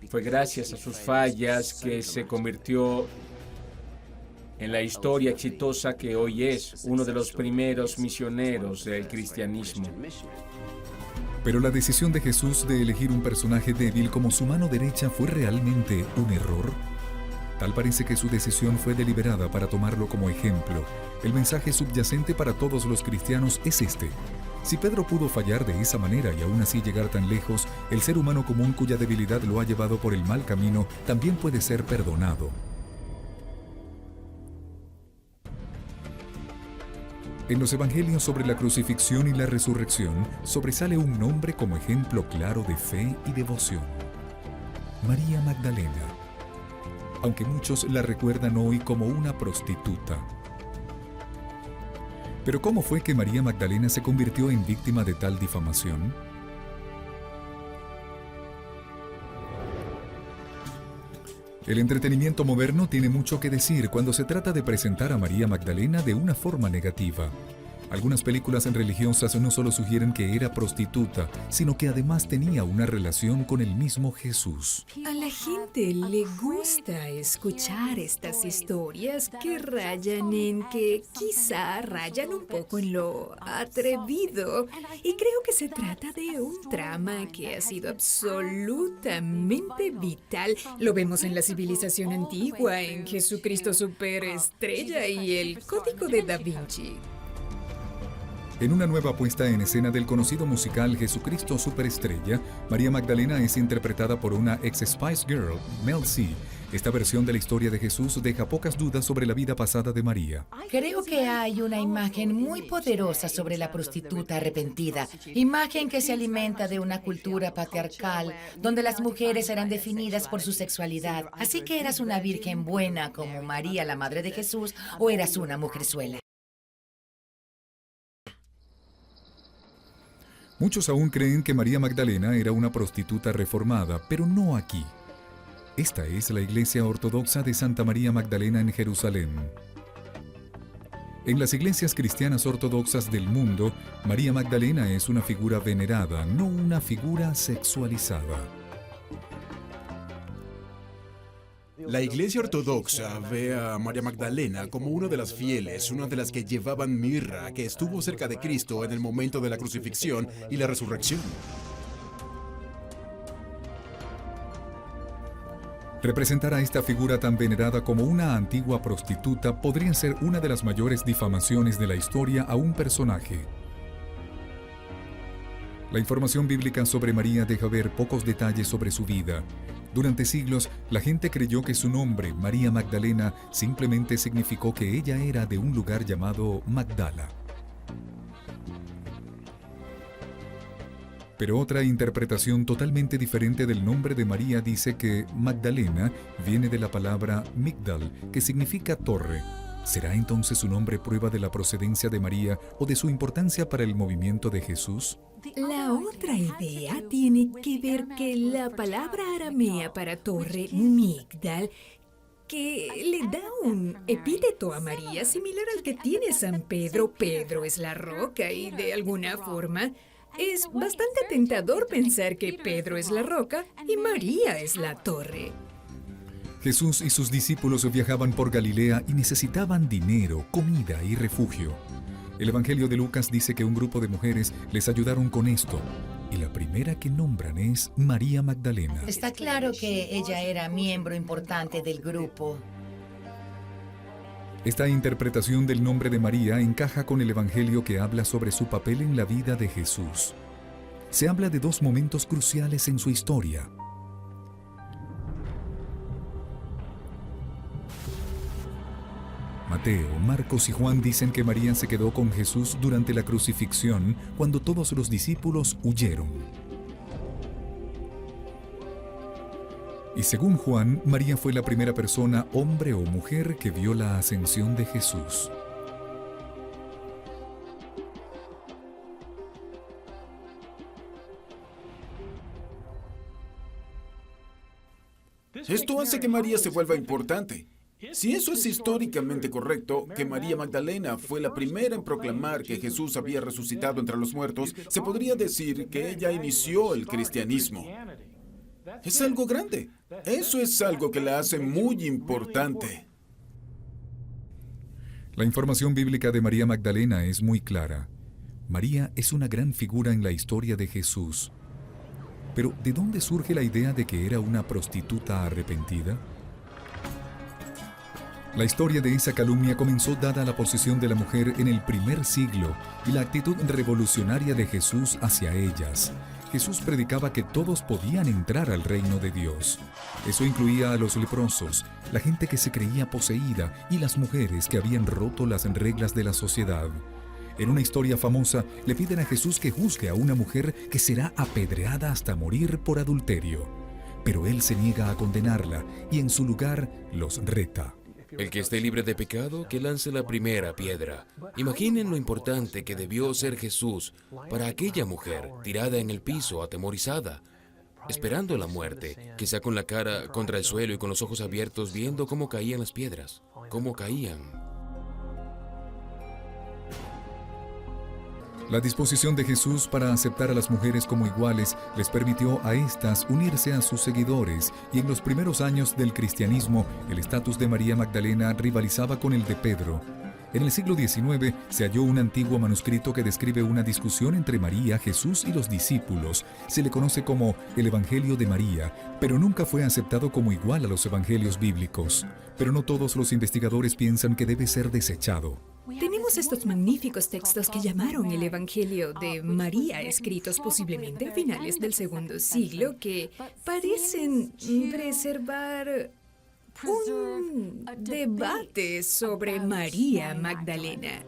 Fue gracias a sus fallas que se convirtió en la historia exitosa que hoy es, uno de los primeros misioneros del cristianismo. Pero la decisión de Jesús de elegir un personaje débil como su mano derecha fue realmente un error. Tal parece que su decisión fue deliberada para tomarlo como ejemplo. El mensaje subyacente para todos los cristianos es este: si Pedro pudo fallar de esa manera y aún así llegar tan lejos, el ser humano común cuya debilidad lo ha llevado por el mal camino también puede ser perdonado. En los evangelios sobre la crucifixión y la resurrección, sobresale un nombre como ejemplo claro de fe y devoción: María Magdalena. Aunque muchos la recuerdan hoy como una prostituta. ¿Pero cómo fue que María Magdalena se convirtió en víctima de tal difamación? El entretenimiento moderno tiene mucho que decir cuando se trata de presentar a María Magdalena de una forma negativa. Algunas películas religiosas no solo sugieren que era prostituta, sino que además tenía una relación con el mismo Jesús. A la gente le gusta escuchar estas historias que rayan en que quizá rayan un poco en lo atrevido. Y creo que se trata de un drama que ha sido absolutamente vital. Lo vemos en la civilización antigua, en Jesucristo Superestrella y el Código de Da Vinci. En una nueva puesta en escena del conocido musical Jesucristo Superestrella, María Magdalena es interpretada por una ex Spice Girl, Mel C. Esta versión de la historia de Jesús deja pocas dudas sobre la vida pasada de María. Creo que hay una imagen muy poderosa sobre la prostituta arrepentida. Imagen que se alimenta de una cultura patriarcal, donde las mujeres eran definidas por su sexualidad. Así que eras una virgen buena como María, la madre de Jesús, o eras una mujerzuela. Muchos aún creen que María Magdalena era una prostituta reformada, pero no aquí. Esta es la Iglesia Ortodoxa de Santa María Magdalena en Jerusalén. En las iglesias cristianas ortodoxas del mundo, María Magdalena es una figura venerada, no una figura sexualizada. La Iglesia Ortodoxa ve a María Magdalena como una de las fieles, una de las que llevaban mirra, que estuvo cerca de Cristo en el momento de la crucifixión y la resurrección. Representar a esta figura tan venerada como una antigua prostituta podría ser una de las mayores difamaciones de la historia a un personaje. La información bíblica sobre María deja ver pocos detalles sobre su vida. Durante siglos, la gente creyó que su nombre, María Magdalena, simplemente significó que ella era de un lugar llamado Magdala. Pero otra interpretación totalmente diferente del nombre de María dice que Magdalena viene de la palabra Migdal, que significa torre. ¿Será entonces su nombre prueba de la procedencia de María o de su importancia para el movimiento de Jesús? La otra idea tiene que ver que la palabra aramea para torre, Migdal, que le da un epíteto a María similar al que tiene San Pedro. Pedro es la roca y de alguna forma es bastante tentador pensar que Pedro es la roca y María es la torre. Jesús y sus discípulos viajaban por Galilea y necesitaban dinero, comida y refugio. El Evangelio de Lucas dice que un grupo de mujeres les ayudaron con esto, y la primera que nombran es María Magdalena. Está claro que ella era miembro importante del grupo. Esta interpretación del nombre de María encaja con el Evangelio que habla sobre su papel en la vida de Jesús. Se habla de dos momentos cruciales en su historia. Mateo, Marcos y Juan dicen que María se quedó con Jesús durante la crucifixión cuando todos los discípulos huyeron. Y según Juan, María fue la primera persona, hombre o mujer, que vio la ascensión de Jesús. Esto hace que María se vuelva importante. Si eso es históricamente correcto, que María Magdalena fue la primera en proclamar que Jesús había resucitado entre los muertos, se podría decir que ella inició el cristianismo. Es algo grande. Eso es algo que la hace muy importante. La información bíblica de María Magdalena es muy clara. María es una gran figura en la historia de Jesús. Pero, ¿de dónde surge la idea de que era una prostituta arrepentida? La historia de esa calumnia comenzó dada la posición de la mujer en el primer siglo y la actitud revolucionaria de Jesús hacia ellas. Jesús predicaba que todos podían entrar al reino de Dios. Eso incluía a los leprosos, la gente que se creía poseída y las mujeres que habían roto las reglas de la sociedad. En una historia famosa, le piden a Jesús que juzgue a una mujer que será apedreada hasta morir por adulterio. Pero él se niega a condenarla y en su lugar los reta. El que esté libre de pecado, que lance la primera piedra. Imaginen lo importante que debió ser Jesús para aquella mujer tirada en el piso, atemorizada, esperando la muerte, quizá con la cara contra el suelo y con los ojos abiertos viendo cómo caían las piedras, cómo caían. La disposición de Jesús para aceptar a las mujeres como iguales les permitió a éstas unirse a sus seguidores, y en los primeros años del cristianismo, el estatus de María Magdalena rivalizaba con el de Pedro. En el siglo XIX se halló un antiguo manuscrito que describe una discusión entre María, Jesús y los discípulos. Se le conoce como el Evangelio de María, pero nunca fue aceptado como igual a los evangelios bíblicos. Pero no todos los investigadores piensan que debe ser desechado. Tenemos estos magníficos textos que llamaron el Evangelio de María, escritos posiblemente a finales del segundo siglo, que parecen preservar un debate sobre María Magdalena.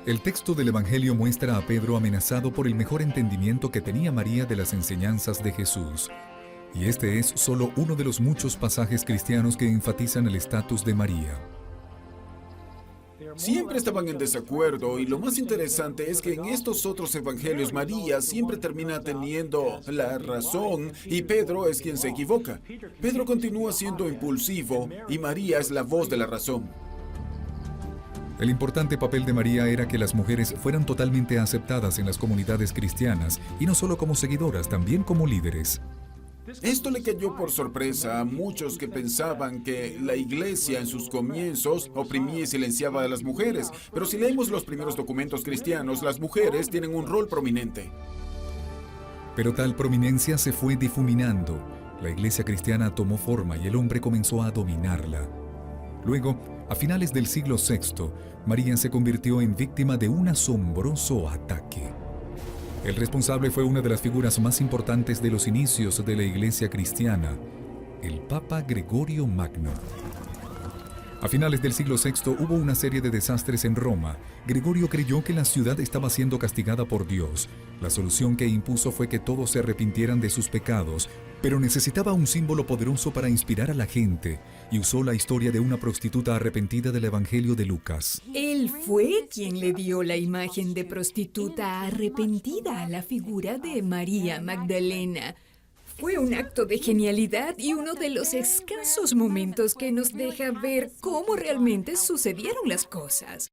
El texto del Evangelio muestra a Pedro amenazado por el mejor entendimiento que tenía María de las enseñanzas de Jesús. Y este es solo uno de los muchos pasajes cristianos que enfatizan el estatus de María. Siempre estaban en desacuerdo, y lo más interesante es que en estos otros evangelios María siempre termina teniendo la razón y Pedro es quien se equivoca. Pedro continúa siendo impulsivo y María es la voz de la razón. El importante papel de María era que las mujeres fueran totalmente aceptadas en las comunidades cristianas, y no solo como seguidoras, también como líderes. Esto le cayó por sorpresa a muchos que pensaban que la iglesia en sus comienzos oprimía y silenciaba a las mujeres. Pero si leemos los primeros documentos cristianos, las mujeres tienen un rol prominente. Pero tal prominencia se fue difuminando. La iglesia cristiana tomó forma y el hombre comenzó a dominarla. Luego, a finales del siglo VI, María se convirtió en víctima de un asombroso ataque. El responsable fue una de las figuras más importantes de los inicios de la iglesia cristiana, el Papa Gregorio Magno. A finales del siglo VI hubo una serie de desastres en Roma. Gregorio creyó que la ciudad estaba siendo castigada por Dios. La solución que impuso fue que todos se arrepintieran de sus pecados, pero necesitaba un símbolo poderoso para inspirar a la gente, y usó la historia de una prostituta arrepentida del Evangelio de Lucas. Él fue quien le dio la imagen de prostituta arrepentida a la figura de María Magdalena. Fue un acto de genialidad y uno de los escasos momentos que nos deja ver cómo realmente sucedieron las cosas.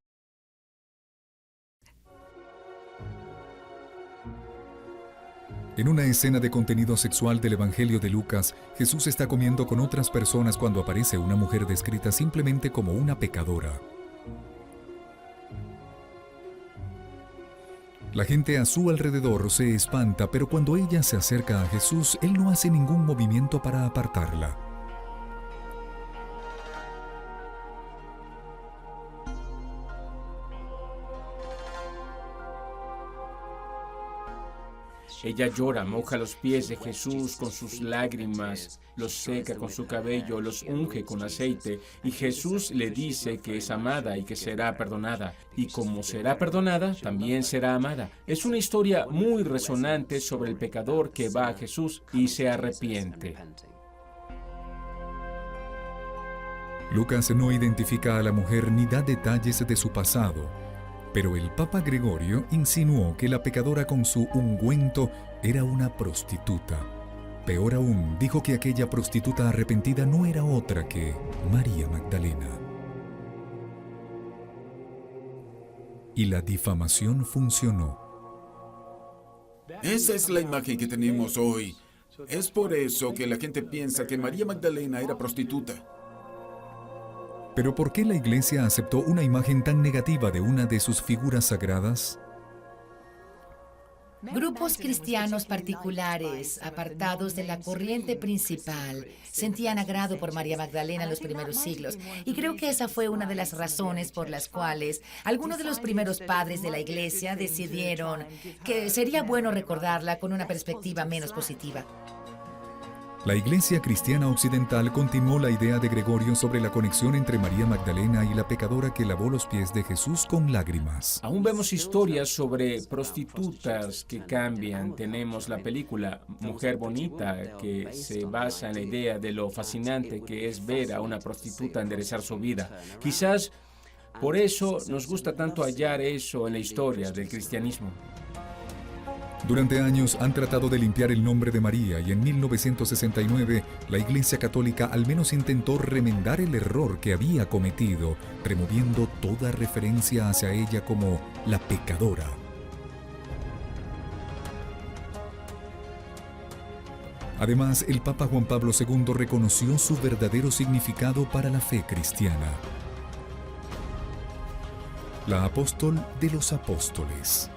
En una escena de contenido sexual del Evangelio de Lucas, Jesús está comiendo con otras personas cuando aparece una mujer descrita simplemente como una pecadora. La gente a su alrededor se espanta, pero cuando ella se acerca a Jesús, Él no hace ningún movimiento para apartarla. Ella llora, moja los pies de Jesús con sus lágrimas, los seca con su cabello, los unge con aceite, y Jesús le dice que es amada y que será perdonada. Y como será perdonada, también será amada. Es una historia muy resonante sobre el pecador que va a Jesús y se arrepiente. Lucas no identifica a la mujer ni da detalles de su pasado. Pero el Papa Gregorio insinuó que la pecadora con su ungüento era una prostituta. Peor aún, dijo que aquella prostituta arrepentida no era otra que María Magdalena. Y la difamación funcionó. Esa es la imagen que tenemos hoy. Es por eso que la gente piensa que María Magdalena era prostituta. ¿Pero por qué la Iglesia aceptó una imagen tan negativa de una de sus figuras sagradas? Grupos cristianos particulares, apartados de la corriente principal, sentían agrado por María Magdalena en los primeros siglos. Y creo que esa fue una de las razones por las cuales algunos de los primeros padres de la Iglesia decidieron que sería bueno recordarla con una perspectiva menos positiva. La Iglesia Cristiana Occidental continuó la idea de Gregorio sobre la conexión entre María Magdalena y la pecadora que lavó los pies de Jesús con lágrimas. Aún vemos historias sobre prostitutas que cambian. Tenemos la película Mujer Bonita, que se basa en la idea de lo fascinante que es ver a una prostituta enderezar su vida. Quizás por eso nos gusta tanto hallar eso en la historia del cristianismo. Durante años han tratado de limpiar el nombre de María y en 1969 la Iglesia Católica al menos intentó remendar el error que había cometido, removiendo toda referencia hacia ella como la pecadora. Además, el Papa Juan Pablo II reconoció su verdadero significado para la fe cristiana. La apóstol de los apóstoles.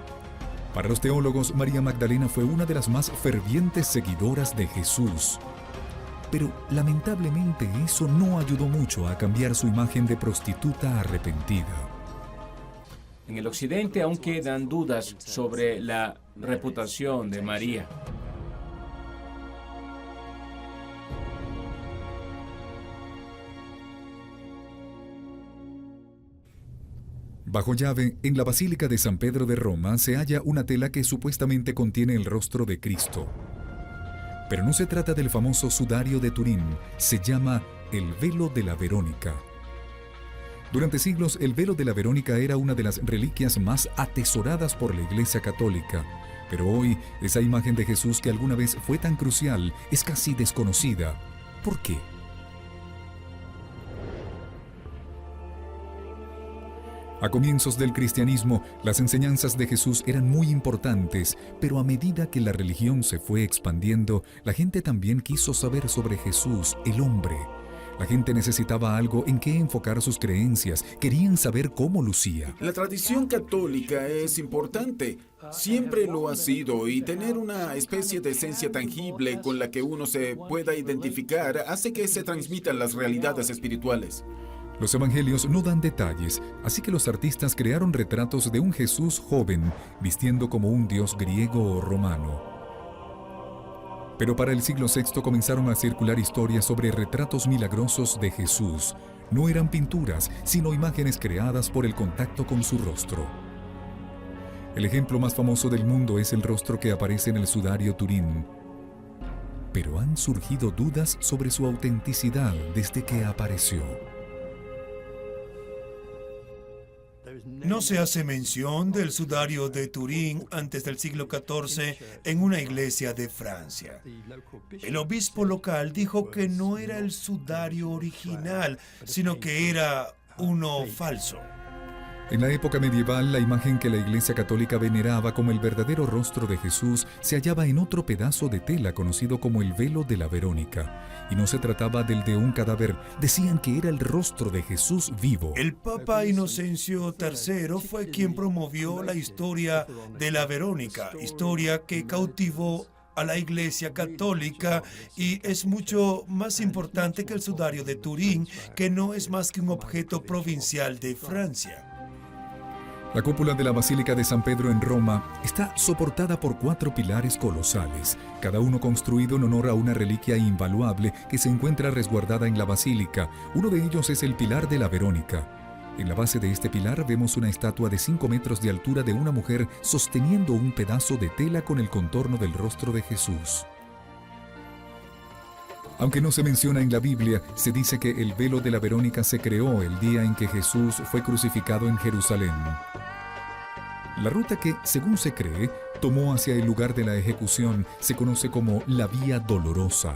Para los teólogos, María Magdalena fue una de las más fervientes seguidoras de Jesús. Pero lamentablemente eso no ayudó mucho a cambiar su imagen de prostituta arrepentida. En el occidente aún quedan dudas sobre la reputación de María. Bajo llave, en la Basílica de San Pedro de Roma se halla una tela que supuestamente contiene el rostro de Cristo. Pero no se trata del famoso sudario de Turín, se llama el velo de la Verónica. Durante siglos, el velo de la Verónica era una de las reliquias más atesoradas por la Iglesia Católica, pero hoy esa imagen de Jesús que alguna vez fue tan crucial es casi desconocida. ¿Por qué? A comienzos del cristianismo, las enseñanzas de Jesús eran muy importantes, pero a medida que la religión se fue expandiendo, la gente también quiso saber sobre Jesús, el hombre. La gente necesitaba algo en qué enfocar sus creencias, querían saber cómo lucía. La tradición católica es importante, siempre lo ha sido, y tener una especie de esencia tangible con la que uno se pueda identificar hace que se transmitan las realidades espirituales. Los evangelios no dan detalles, así que los artistas crearon retratos de un Jesús joven, vistiendo como un dios griego o romano. Pero para el siglo VI comenzaron a circular historias sobre retratos milagrosos de Jesús. No eran pinturas, sino imágenes creadas por el contacto con su rostro. El ejemplo más famoso del mundo es el rostro que aparece en el sudario Turín. Pero han surgido dudas sobre su autenticidad desde que apareció. No se hace mención del sudario de Turín antes del siglo XIV en una iglesia de Francia. El obispo local dijo que no era el sudario original, sino que era uno falso. En la época medieval, la imagen que la Iglesia Católica veneraba como el verdadero rostro de Jesús se hallaba en otro pedazo de tela conocido como el velo de la Verónica. Y no se trataba del de un cadáver, decían que era el rostro de Jesús vivo. El Papa Inocencio III fue quien promovió la historia de la Verónica, historia que cautivó a la Iglesia Católica y es mucho más importante que el sudario de Turín, que no es más que un objeto provincial de Francia. La cúpula de la Basílica de San Pedro en Roma está soportada por 4 pilares colosales, cada uno construido en honor a una reliquia invaluable que se encuentra resguardada en la basílica. Uno de ellos es el pilar de la Verónica. En la base de este pilar vemos una estatua de 5 metros de altura de una mujer sosteniendo un pedazo de tela con el contorno del rostro de Jesús. Aunque no se menciona en la Biblia, se dice que el velo de la Verónica se creó el día en que Jesús fue crucificado en Jerusalén. La ruta que, según se cree, tomó hacia el lugar de la ejecución se conoce como la Vía Dolorosa.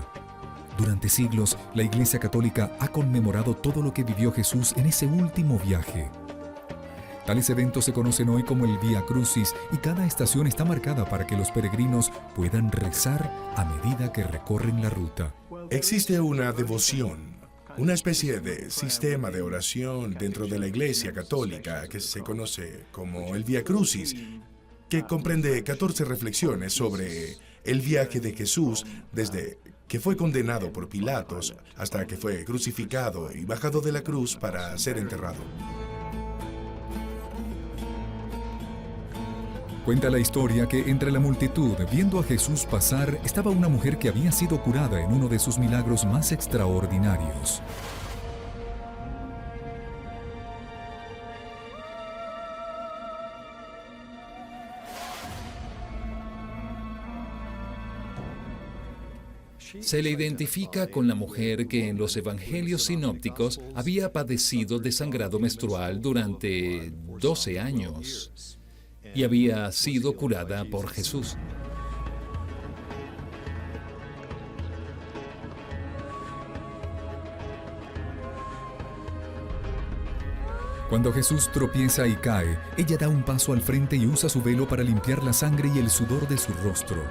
Durante siglos, la Iglesia Católica ha conmemorado todo lo que vivió Jesús en ese último viaje. Tales eventos se conocen hoy como el Vía Crucis y cada estación está marcada para que los peregrinos puedan rezar a medida que recorren la ruta. Existe una devoción, una especie de sistema de oración dentro de la Iglesia Católica que se conoce como el Vía Crucis, que comprende 14 reflexiones sobre el viaje de Jesús desde que fue condenado por Pilatos hasta que fue crucificado y bajado de la cruz para ser enterrado. Cuenta la historia que entre la multitud, viendo a Jesús pasar, estaba una mujer que había sido curada en uno de sus milagros más extraordinarios. Se le identifica con la mujer que en los evangelios sinópticos había padecido de sangrado menstrual durante 12 años y había sido curada por Jesús. Cuando Jesús tropieza y cae, ella da un paso al frente y usa su velo para limpiar la sangre y el sudor de su rostro.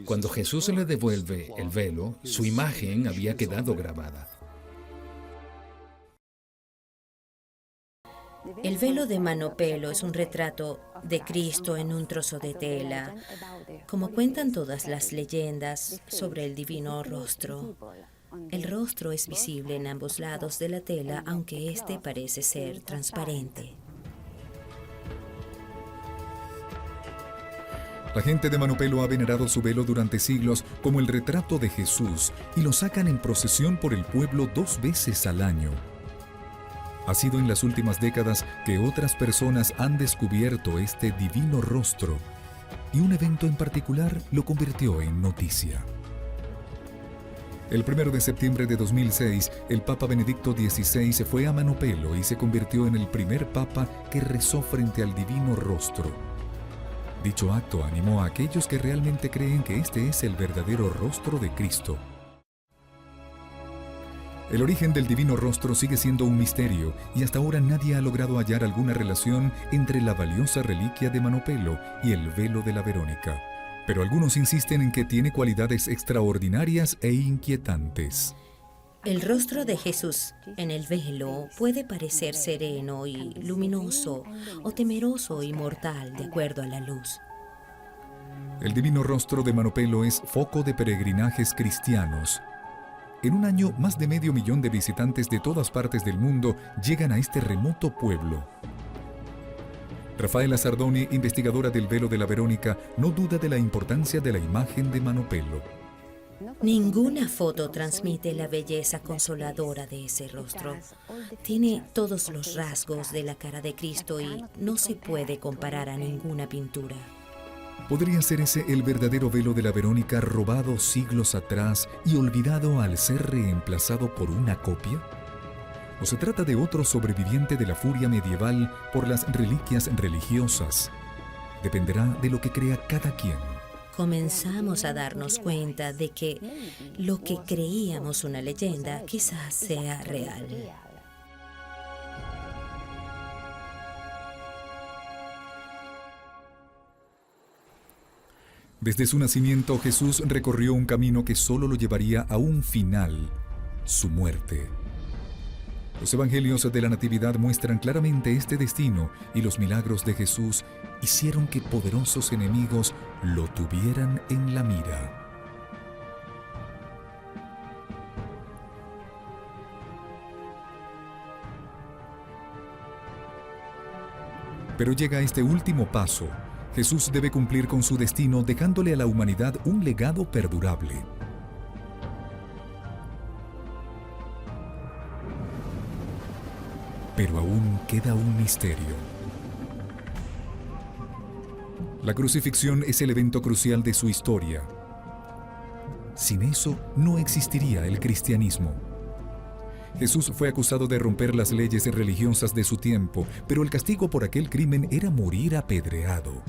Cuando Jesús le devuelve el velo, su imagen había quedado grabada. El velo de Manopelo es un retrato de Cristo en un trozo de tela, como cuentan todas las leyendas sobre el divino rostro. El rostro es visible en ambos lados de la tela, aunque este parece ser transparente. La gente de Manopelo ha venerado su velo durante siglos como el retrato de Jesús y lo sacan en procesión por el pueblo 2 veces al año. Ha sido en las últimas décadas que otras personas han descubierto este divino rostro y un evento en particular lo convirtió en noticia. El 1 de septiembre de 2006, el Papa Benedicto XVI se fue a Manopelo y se convirtió en el primer papa que rezó frente al divino rostro. Dicho acto animó a aquellos que realmente creen que este es el verdadero rostro de Cristo. El origen del divino rostro sigue siendo un misterio y hasta ahora nadie ha logrado hallar alguna relación entre la valiosa reliquia de Manopelo y el velo de la Verónica. Pero algunos insisten en que tiene cualidades extraordinarias e inquietantes. El rostro de Jesús en el velo puede parecer sereno y luminoso o temeroso y mortal de acuerdo a la luz. El divino rostro de Manopelo es foco de peregrinajes cristianos. En un año, más de 500,000 de visitantes de todas partes del mundo llegan a este remoto pueblo. Rafaela Sardoni, investigadora del velo de la Verónica, no duda de la importancia de la imagen de Manopelo. Ninguna foto transmite la belleza consoladora de ese rostro. Tiene todos los rasgos de la cara de Cristo y no se puede comparar a ninguna pintura. ¿Podría ser ese el verdadero velo de la Verónica robado siglos atrás y olvidado al ser reemplazado por una copia? ¿O se trata de otro sobreviviente de la furia medieval por las reliquias religiosas? Dependerá de lo que crea cada quien. Comenzamos a darnos cuenta de que lo que creíamos una leyenda quizás sea real. Desde su nacimiento, Jesús recorrió un camino que solo lo llevaría a un final, su muerte. Los evangelios de la Natividad muestran claramente este destino y los milagros de Jesús hicieron que poderosos enemigos lo tuvieran en la mira. Pero llega este último paso. Jesús debe cumplir con su destino dejándole a la humanidad un legado perdurable. Pero aún queda un misterio. La crucifixión es el evento crucial de su historia. Sin eso, no existiría el cristianismo. Jesús fue acusado de romper las leyes religiosas de su tiempo, pero el castigo por aquel crimen era morir apedreado.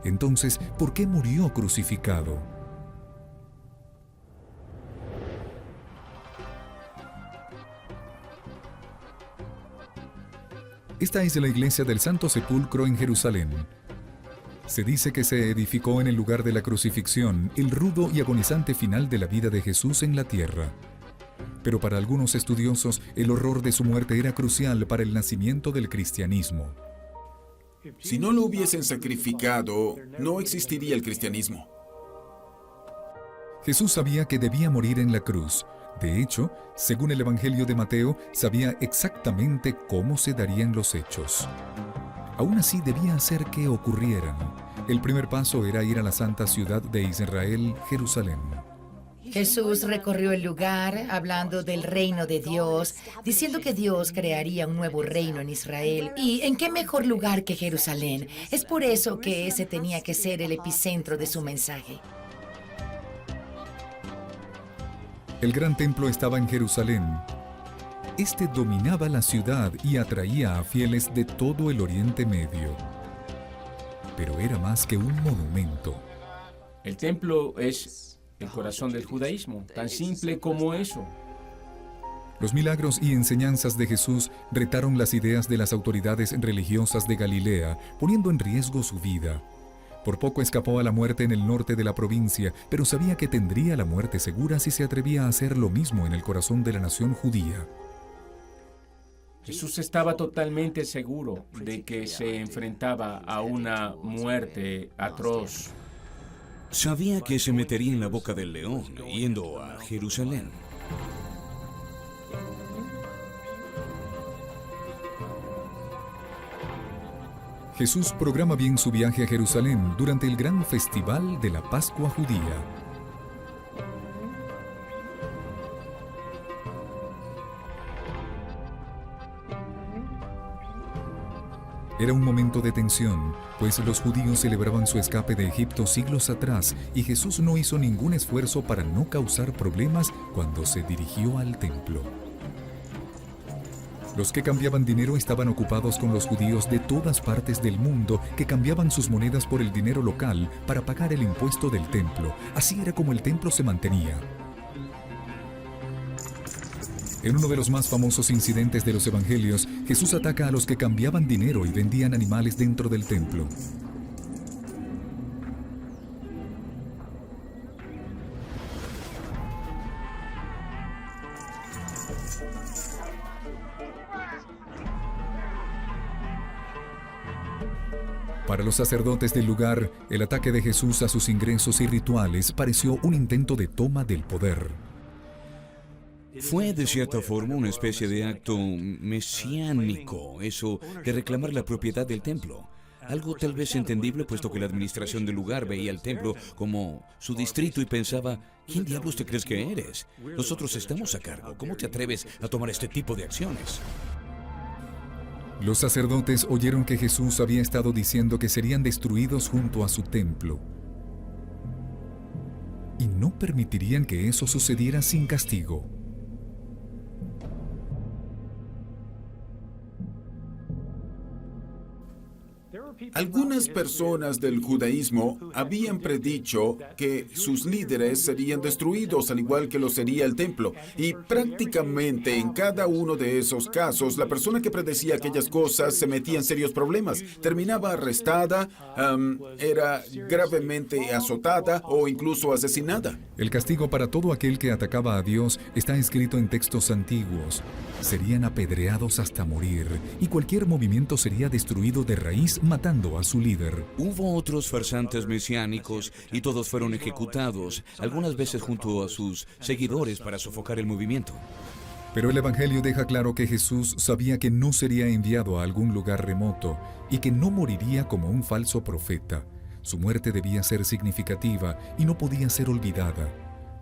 Entonces, ¿por qué murió crucificado? Esta es la iglesia del Santo Sepulcro en Jerusalén. Se dice que se edificó en el lugar de la crucifixión, el rudo y agonizante final de la vida de Jesús en la tierra. Pero para algunos estudiosos, el horror de su muerte era crucial para el nacimiento del cristianismo. Si no lo hubiesen sacrificado, no existiría el cristianismo. Jesús sabía que debía morir en la cruz. De hecho, según el Evangelio de Mateo, sabía exactamente cómo se darían los hechos. Aún así, debía hacer que ocurrieran. El primer paso era ir a la santa ciudad de Israel, Jerusalén. Jesús recorrió el lugar hablando del reino de Dios, diciendo que Dios crearía un nuevo reino en Israel. ¿Y en qué mejor lugar que Jerusalén? Es por eso que ese tenía que ser el epicentro de su mensaje. El gran templo estaba en Jerusalén. Este dominaba la ciudad y atraía a fieles de todo el Oriente Medio. Pero era más que un monumento. El templo es el corazón del judaísmo, tan simple como eso. Los milagros y enseñanzas de Jesús retaron las ideas de las autoridades religiosas de Galilea, poniendo en riesgo su vida. Por poco escapó a la muerte en el norte de la provincia, pero sabía que tendría la muerte segura si se atrevía a hacer lo mismo en el corazón de la nación judía. Jesús estaba totalmente seguro de que se enfrentaba a una muerte atroz. Sabía que se metería en la boca del león, yendo a Jerusalén. Jesús programa bien su viaje a Jerusalén durante el gran festival de la Pascua judía. Era un momento de tensión, pues los judíos celebraban su escape de Egipto siglos atrás y Jesús no hizo ningún esfuerzo para no causar problemas cuando se dirigió al templo. Los que cambiaban dinero estaban ocupados con los judíos de todas partes del mundo que cambiaban sus monedas por el dinero local para pagar el impuesto del templo. Así era como el templo se mantenía. En uno de los más famosos incidentes de los evangelios, Jesús ataca a los que cambiaban dinero y vendían animales dentro del templo. Para los sacerdotes del lugar, el ataque de Jesús a sus ingresos y rituales pareció un intento de toma del poder. Fue de cierta forma una especie de acto mesiánico, eso de reclamar la propiedad del templo. Algo tal vez entendible, puesto que la administración del lugar veía el templo como su distrito y pensaba, ¿quién diablos te crees que eres? Nosotros estamos a cargo. ¿Cómo te atreves a tomar este tipo de acciones? Los sacerdotes oyeron que Jesús había estado diciendo que serían destruidos junto a su templo. Y no permitirían que eso sucediera sin castigo. Algunas personas del judaísmo habían predicho que sus líderes serían destruidos, al igual que lo sería el templo. Y prácticamente en cada uno de esos casos, la persona que predecía aquellas cosas se metía en serios problemas. Terminaba arrestada, era gravemente azotada o incluso asesinada. El castigo para todo aquel que atacaba a Dios está escrito en textos antiguos. Serían apedreados hasta morir, y cualquier movimiento sería destruido de raíz, matando a su líder. Hubo otros farsantes mesiánicos y todos fueron ejecutados, algunas veces junto a sus seguidores para sofocar el movimiento. Pero el Evangelio deja claro que Jesús sabía que no sería enviado a algún lugar remoto y que no moriría como un falso profeta. Su muerte debía ser significativa y no podía ser olvidada.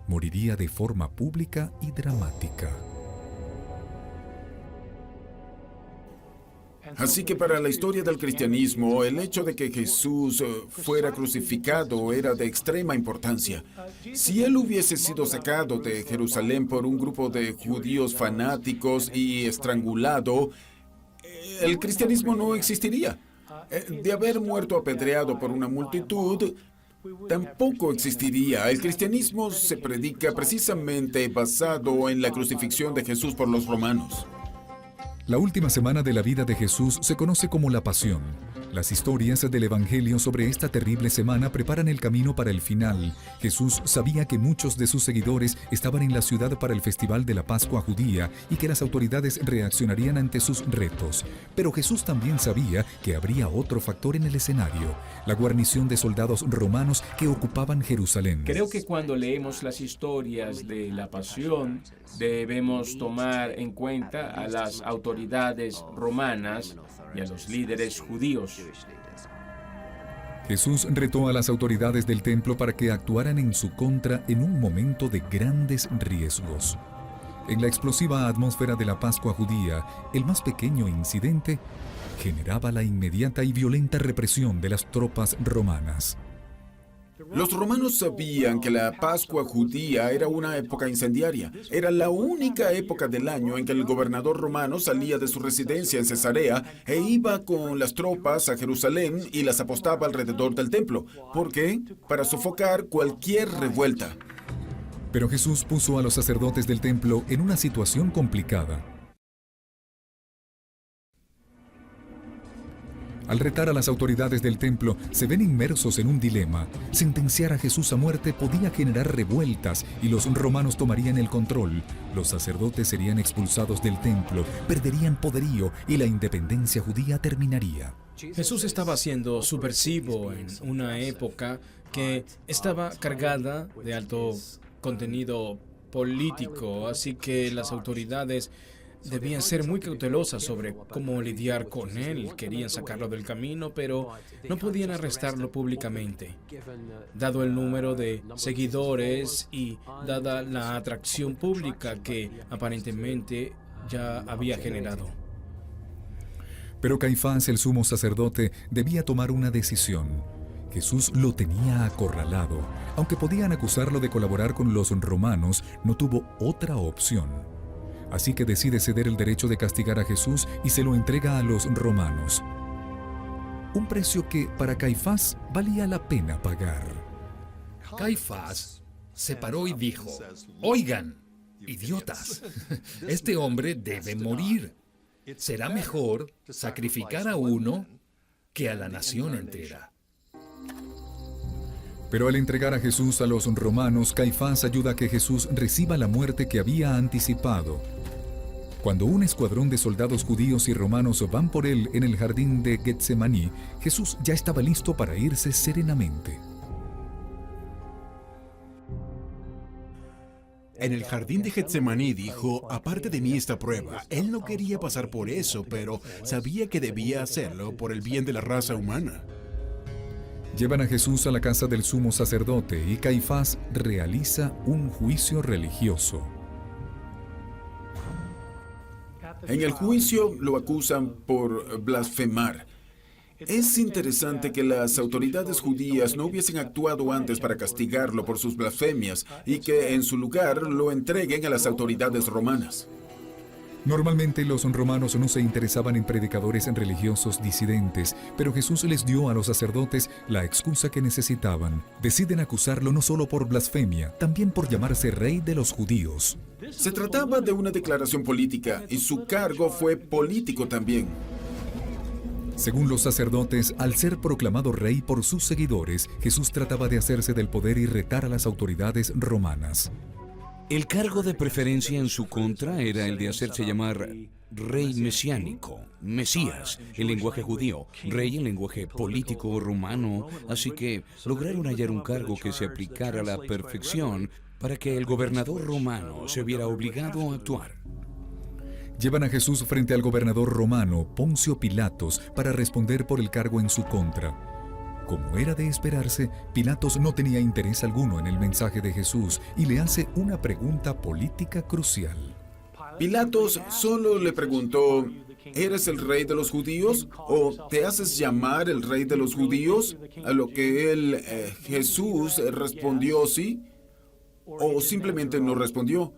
Moriría de forma pública y dramática. Así que para la historia del cristianismo, el hecho de que Jesús fuera crucificado era de extrema importancia. Si él hubiese sido sacado de Jerusalén por un grupo de judíos fanáticos y estrangulado, el cristianismo no existiría. De haber muerto apedreado por una multitud, tampoco existiría. El cristianismo se predica precisamente basado en la crucifixión de Jesús por los romanos. La última semana de la vida de Jesús se conoce como la Pasión. Las historias del Evangelio sobre esta terrible semana preparan el camino para el final. Jesús sabía que muchos de sus seguidores estaban en la ciudad para el festival de la Pascua judía y que las autoridades reaccionarían ante sus retos. Pero Jesús también sabía que habría otro factor en el escenario: la guarnición de soldados romanos que ocupaban Jerusalén. Creo que cuando leemos las historias de la Pasión, debemos tomar en cuenta a las autoridades romanas y a los líderes judíos. Jesús retó a las autoridades del templo para que actuaran en su contra en un momento de grandes riesgos. En la explosiva atmósfera de la Pascua judía, el más pequeño incidente generaba la inmediata y violenta represión de las tropas romanas. Los romanos sabían que la Pascua judía era una época incendiaria. Era la única época del año en que el gobernador romano salía de su residencia en Cesarea e iba con las tropas a Jerusalén y las apostaba alrededor del templo. ¿Por qué? Para sofocar cualquier revuelta. Pero Jesús puso a los sacerdotes del templo en una situación complicada. Al retar a las autoridades del templo, se ven inmersos en un dilema. Sentenciar a Jesús a muerte podía generar revueltas y los romanos tomarían el control. Los sacerdotes serían expulsados del templo, perderían poderío y la independencia judía terminaría. Jesús estaba siendo subversivo en una época que estaba cargada de alto contenido político, así que las autoridades debían ser muy cautelosas sobre cómo lidiar con él. Querían sacarlo del camino, pero no podían arrestarlo públicamente. Dado el número de seguidores y dada la atracción pública que aparentemente ya había generado. Pero Caifás, el sumo sacerdote, debía tomar una decisión. Jesús lo tenía acorralado. Aunque podían acusarlo de colaborar con los romanos, no tuvo otra opción. Así que decide ceder el derecho de castigar a Jesús y se lo entrega a los romanos. Un precio que para Caifás valía la pena pagar. Caifás se paró y dijo: «Oigan, idiotas, este hombre debe morir. Será mejor sacrificar a uno que a la nación entera». Pero al entregar a Jesús a los romanos, Caifás ayuda a que Jesús reciba la muerte que había anticipado. Cuando un escuadrón de soldados judíos y romanos van por él en el jardín de Getsemaní, Jesús ya estaba listo para irse serenamente. En el jardín de Getsemaní dijo: aparte de mí esta prueba. Él no quería pasar por eso, pero sabía que debía hacerlo por el bien de la raza humana. Llevan a Jesús a la casa del sumo sacerdote y Caifás realiza un juicio religioso. En el juicio lo acusan por blasfemar. Es interesante que las autoridades judías no hubiesen actuado antes para castigarlo por sus blasfemias y que en su lugar lo entreguen a las autoridades romanas. Normalmente los romanos no se interesaban en predicadores religiosos disidentes, pero Jesús les dio a los sacerdotes la excusa que necesitaban. Deciden acusarlo no solo por blasfemia, también por llamarse rey de los judíos. Se trataba de una declaración política y su cargo fue político también. Según los sacerdotes, al ser proclamado rey por sus seguidores, Jesús trataba de hacerse del poder y retar a las autoridades romanas. El cargo de preferencia en su contra era el de hacerse llamar rey mesiánico, Mesías, en lenguaje judío, rey en lenguaje político romano, así que lograron hallar un cargo que se aplicara a la perfección para que el gobernador romano se viera obligado a actuar. Llevan a Jesús frente al gobernador romano, Poncio Pilatos, para responder por el cargo en su contra. Como era de esperarse, Pilatos no tenía interés alguno en el mensaje de Jesús y le hace una pregunta política crucial. Pilatos solo le preguntó: ¿eres el rey de los judíos? ¿O te haces llamar el rey de los judíos? A lo que Jesús respondió sí, o simplemente no respondió.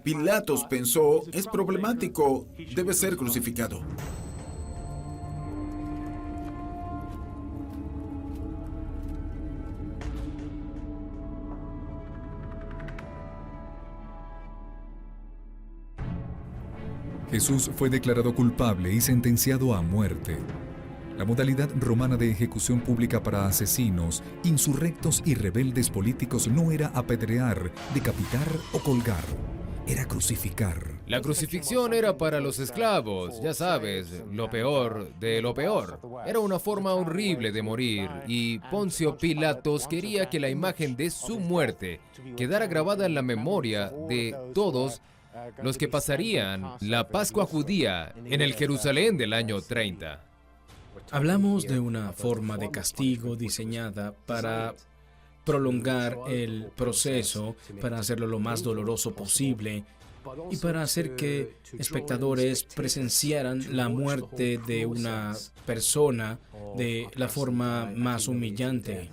Pilatos pensó: es problemático, debe ser crucificado. Jesús fue declarado culpable y sentenciado a muerte. La modalidad romana de ejecución pública para asesinos, insurrectos y rebeldes políticos no era apedrear, decapitar o colgar, era crucificar. La crucifixión era para los esclavos, ya sabes, lo peor de lo peor. Era una forma horrible de morir y Poncio Pilatos quería que la imagen de su muerte quedara grabada en la memoria de todos los que pasarían la Pascua judía en el Jerusalén del año 30. Hablamos de una forma de castigo diseñada para prolongar el proceso, para hacerlo lo más doloroso posible y para hacer que espectadores presenciaran la muerte de una persona de la forma más humillante.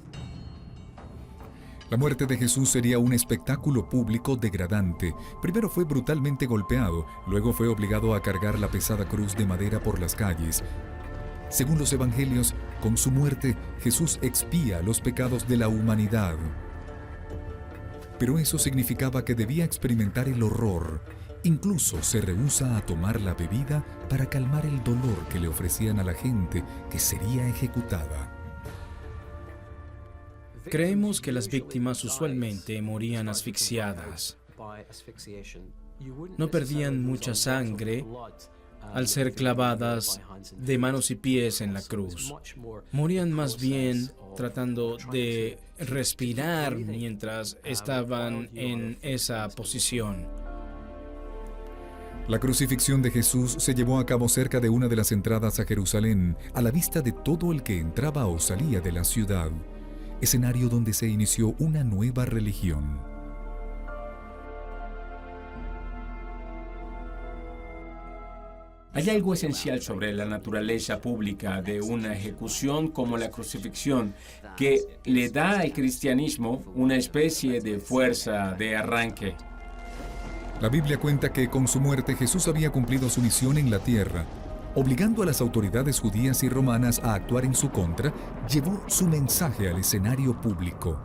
La muerte de Jesús sería un espectáculo público degradante. Primero fue brutalmente golpeado, luego fue obligado a cargar la pesada cruz de madera por las calles. Según los evangelios, con su muerte, Jesús expía los pecados de la humanidad. Pero eso significaba que debía experimentar el horror. Incluso se rehúsa a tomar la bebida para calmar el dolor que le ofrecían a la gente que sería ejecutada. Creemos que las víctimas usualmente morían asfixiadas. No perdían mucha sangre al ser clavadas de manos y pies en la cruz. Morían más bien tratando de respirar mientras estaban en esa posición. La crucifixión de Jesús se llevó a cabo cerca de una de las entradas a Jerusalén, a la vista de todo el que entraba o salía de la ciudad, escenario donde se inició una nueva religión. Hay algo esencial sobre la naturaleza pública de una ejecución como la crucifixión que le da al cristianismo una especie de fuerza de arranque. La Biblia cuenta que con su muerte Jesús había cumplido su misión en la tierra. Obligando a las autoridades judías y romanas a actuar en su contra, llevó su mensaje al escenario público.